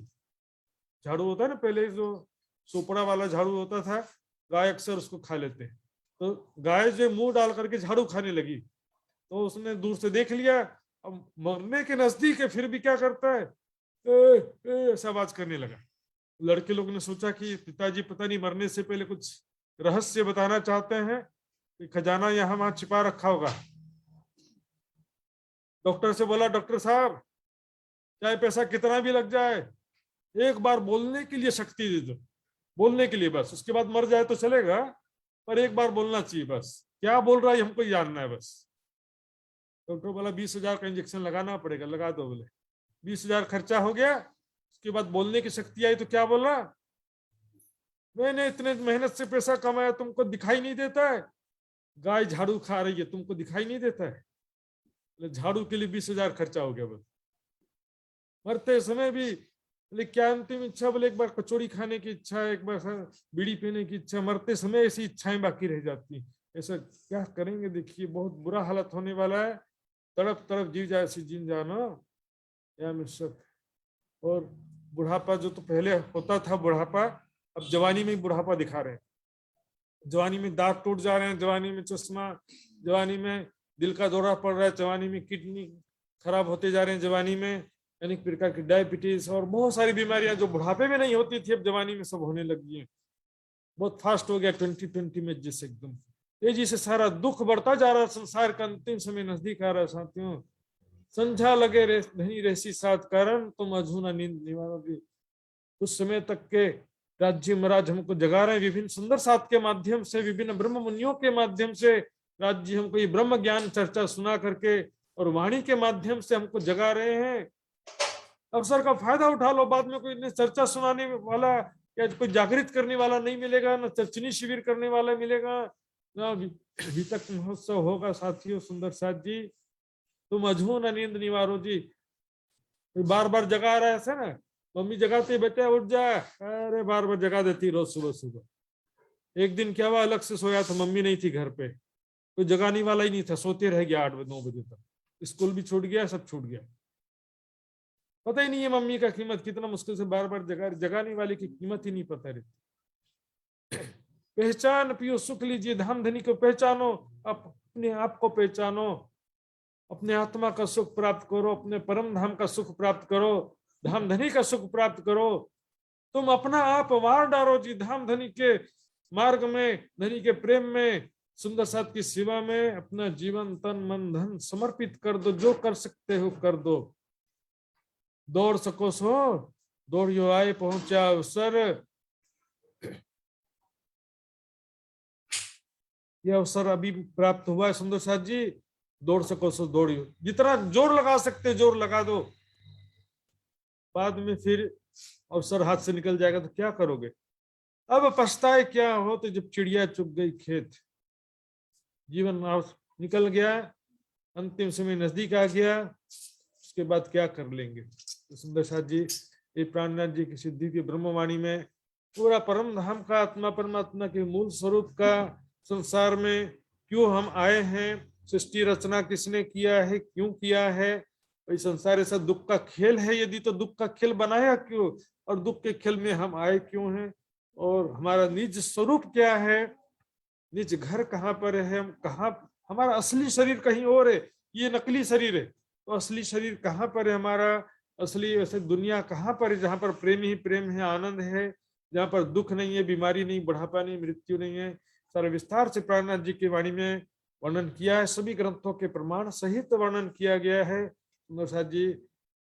झाड़ू होता है ना, पहले जो सोपड़ा वाला झाड़ू होता था, गाय अक्सर उसको खा लेते हैं। तो गाय जो मुंह डाल करके झाड़ू खाने लगी, तो उसने दूर से देख लिया। अब मरने के नजदीक है, फिर भी क्या करता है, ऐसा आवाज करने लगा। लड़के लोग ने सोचा कि पिताजी पता नहीं मरने से पहले कुछ रहस्य बताना चाहते हैं, कि खजाना यहाँ वहां छिपा रखा होगा। डॉक्टर से बोला, डॉक्टर साहब चाहे पैसा कितना भी लग जाए, एक बार बोलने के लिए शक्ति दे दो, बोलने के लिए बस। उसके बाद मर जाए तो चलेगा, पर एक बार बोलना चाहिए बस। क्या बोल रहा है हमको जानना है बस। डॉक्टर बोला 20,000 का इंजेक्शन लगाना पड़ेगा। लगा दो। बोले 20,000 खर्चा हो गया, उसके बाद बोलने की शक्ति आई तो क्या बोला, मैंने इतने मेहनत से पैसा कमाया, तुमको दिखाई नहीं देता है? गाय झाड़ू खा रही है, तुमको दिखाई नहीं देता है? झाड़ू के लिए 20,000 खर्चा हो गया बस। मरते समय भी बोले क्या अंतिम इच्छा? बोले एक बार कचौड़ी खाने की इच्छा, एक बार बीड़ी पीने की इच्छा। मरते समय ऐसी इच्छाएं बाकी रह जाती। ऐसा क्या करेंगे? देखिए बहुत बुरा हालत होने वाला है। तड़प तड़प जी जाए सी जीन जाना या मिश्रत। और बुढ़ापा जो तो पहले होता था बुढ़ापा, अब जवानी में ही बुढ़ापा दिखा रहे हैं। जवानी में दांत टूट जा रहे हैं, जवानी में चश्मा, जवानी में दिल का दौरा पड़ रहा है, जवानी में किडनी खराब होते जा रहे हैं, जवानी में अनेक प्रकार की डायबिटीज और बहुत सारी बीमारियां जो बुढ़ापे में नहीं होती थी, अब जवानी में सब होने लगी है। बहुत फास्ट हो गया 2020 में, जैसे एकदम तेजी से सारा दुख बढ़ता जा रहा है। संसार का अंतिम समय नजदीक आ रहा है साथियों। संझा लगे नहीं रहसी सात कारण, तुम अझूना नींद निवारोगी। उस समय तक के राज्य महाराज हमको जगा रहे हैं विभिन्न सुंदर साथ के माध्यम से, विभिन्न ब्रह्म मुनियों के माध्यम से। राज्य हमको ये ब्रह्म ज्ञान चर्चा सुना करके और वाणी के माध्यम से हमको जगा रहे हैं। अवसर का फायदा उठा लो। बाद में कोई चर्चा सुनाने वाला या कोई जागृत करने वाला नहीं मिलेगा, ना चर्चनी शिविर करने वाला मिलेगा, ना वितक महोत्सव होगा। साथियों, सुंदर साथ जी, तुम अझू ना नींद निवारो जी। बार बार जगा रहा है ऐसा ना, मम्मी जगाती, बेटा उठ जा, अरे बार बार जगा देती रोज सुबह सुबह। एक दिन क्या हुआ, अलग से सोया था, मम्मी नहीं थी घर पे, कोई जगाने वाला ही नहीं था, सोते रह गया 8-9 बजे तक। स्कूल भी छूट गया, सब छूट गया। पता ही नहीं है मम्मी का कीमत, कितना मुश्किल से बार बार जगाने वाले की कीमत ही नहीं पता रहती। पहचान पियो सुख लीजिए, धाम धनी को पहचानो, अपने आप को पहचानो, अपने आत्मा का सुख प्राप्त करो, अपने परम धाम का सुख प्राप्त करो, धाम धनी का सुख प्राप्त करो। तुम अपना आप मार डालो जी, धाम धनी के मार्ग में, धनी के प्रेम में, सुंदर साथ की सेवा में अपना जीवन तन मन धन समर्पित कर दो। जो कर सकते हो कर दो। दौड़ सको सो दौड़ियो, आए पहुंचा अवसर। यह अवसर अभी प्राप्त हुआ है सुंदर साथ जी, दौड़ सको सो दौड़ियो। जितना जोर लगा सकते जोर लगा दो, बाद में फिर अवसर हाथ से निकल जाएगा तो क्या करोगे? अब पछताए क्या हो तो जब चिड़िया चुग गई खेत। जीवन निकल गया, अंतिम समय नजदीक आ गया, उसके बाद क्या कर लेंगे? तो सुंदर साथ जी, ये प्राणनाथ जी की सिद्धि की ब्रह्मवाणी में पूरा परम धाम का आत्मा परमात्मा के मूल स्वरूप का संसार में क्यों हम आए हैं, सृष्टि रचना किसने किया है, क्यों किया है, भाई संसार ऐसा दुख का खेल है, यदि तो दुख का खेल बनाया क्यों, और दुख के खेल में हम आए क्यों हैं, और हमारा निज स्वरूप क्या है, निज घर कहाँ पर है, हम कहाँ, हमारा असली शरीर कहीं और है, ये नकली शरीर है, तो असली शरीर कहाँ पर है हमारा, असली वैसे दुनिया कहाँ पर है जहाँ पर प्रेम ही प्रेम है, आनंद है, जहाँ पर दुख नहीं है, बीमारी नहीं, बुढ़ापा नहीं, मृत्यु नहीं है। सारे विस्तार से प्राणनाथ जी की वाणी में वर्णन किया है, सभी ग्रंथों के प्रमाण सहित वर्णन किया गया है। सुंदर साथ जी,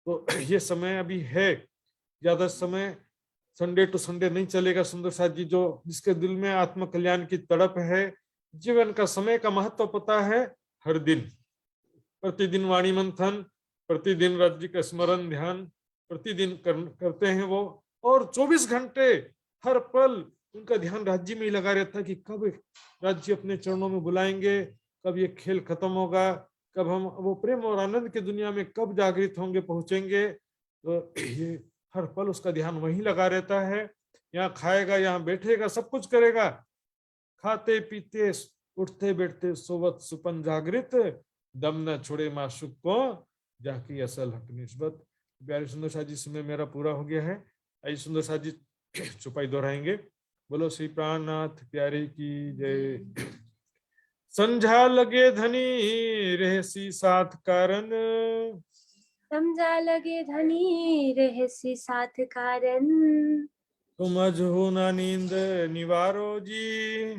तो ये समय अभी है, ज्यादा समय संडे टू संडे नहीं चलेगा सुंदर साथ जी। जो जिसके दिल में आत्म कल्याण की तड़प है, जीवन का समय का महत्व पता है, हर दिन प्रतिदिन वाणी मंथन, प्रतिदिन राज्य का स्मरण ध्यान प्रतिदिन करते हैं वो, और 24 घंटे हर पल उनका ध्यान राज्य में ही लगा रहता है कि कब राज्य अपने चरणों में बुलाएंगे, कब ये खेल खत्म होगा, कब हम वो प्रेम और आनंद की दुनिया में कब जागृत होंगे, पहुंचेंगे। तो ये हर पल उसका ध्यान वहीं लगा रहता है, यहाँ खाएगा, यहाँ बैठेगा, सब कुछ करेगा, खाते पीते उठते बैठते सोवत सुपन जागृत, दम न छोड़े माशुक को जाकी असल हक निस्बत। प्यारे सुंदर साथ जी, समय मेरा पूरा हो गया है। आइए सुंदर साथ जी चुपाई दोहराएंगे। बोलो श्री प्राणनाथ प्यारे की जय। संझा लगे धनी रहसी साथ कारण, समझा लगे धनी रहसी साथ कारण, तुम अजहो ना नींद निवारो जी,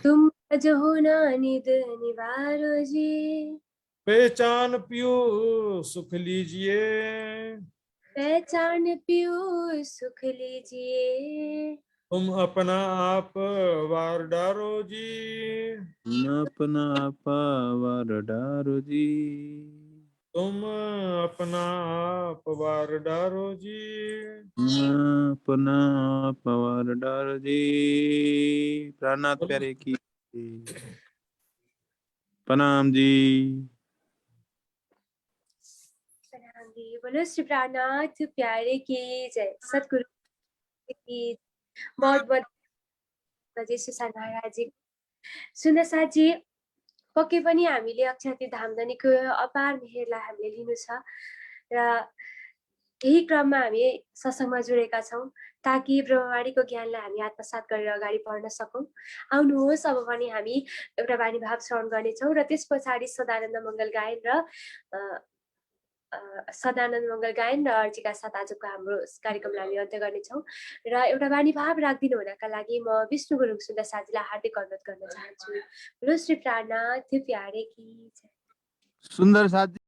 तुम अजहो ना निद निवारो जी। पहचान पियो सुख लीजिए, पहचान पियो सुख लीजिए। तुम अपना आप वार डारो जी, अपना पावर डारो जी, तुम अपना आप वार डारो जी। अपना पावर डारो जी। प्राणनाथ प्यारे की प्रणाम जी। प्रणाम जी। बोलो श्री प्राणनाथ प्यारे की जय। सतगुरु की बहुत बहुत जय सुसान महाराज जी। सुन्दा साथी, पक्कै पनि हामीले अक्षाती धामधनीको अपार मेहेरलाई हामीले लिनु छ र यही क्रममा हामी सत्सङ्गमा जुडेका छौँ ताकि ब्रह्मवाणीको ज्ञानलाई हामी आत्मसात गरेर अगाडि बढ्न सकौँ। आउनुहोस्, अब पनि हामी एउटा वाणी भाव श्रवण गर्नेछौँ र त्यस पछाडि सदानन्द मङ्गल गायन र सदानन्द मङ्गल गायन र अर्जीका साथ आजको हाम्रो कार्यक्रमलाई हामी अन्त्य गर्नेछौँ। र एउटा वाणी भाव राखिदिनु हुनका लागि म विष्णु गुरुङ सुन्दा साथीलाई हार्दिक अनुरोध गर्न चाहन्छु। बोलो श्री प्राणनाथ प्यारे की जय। सुन्दर साथ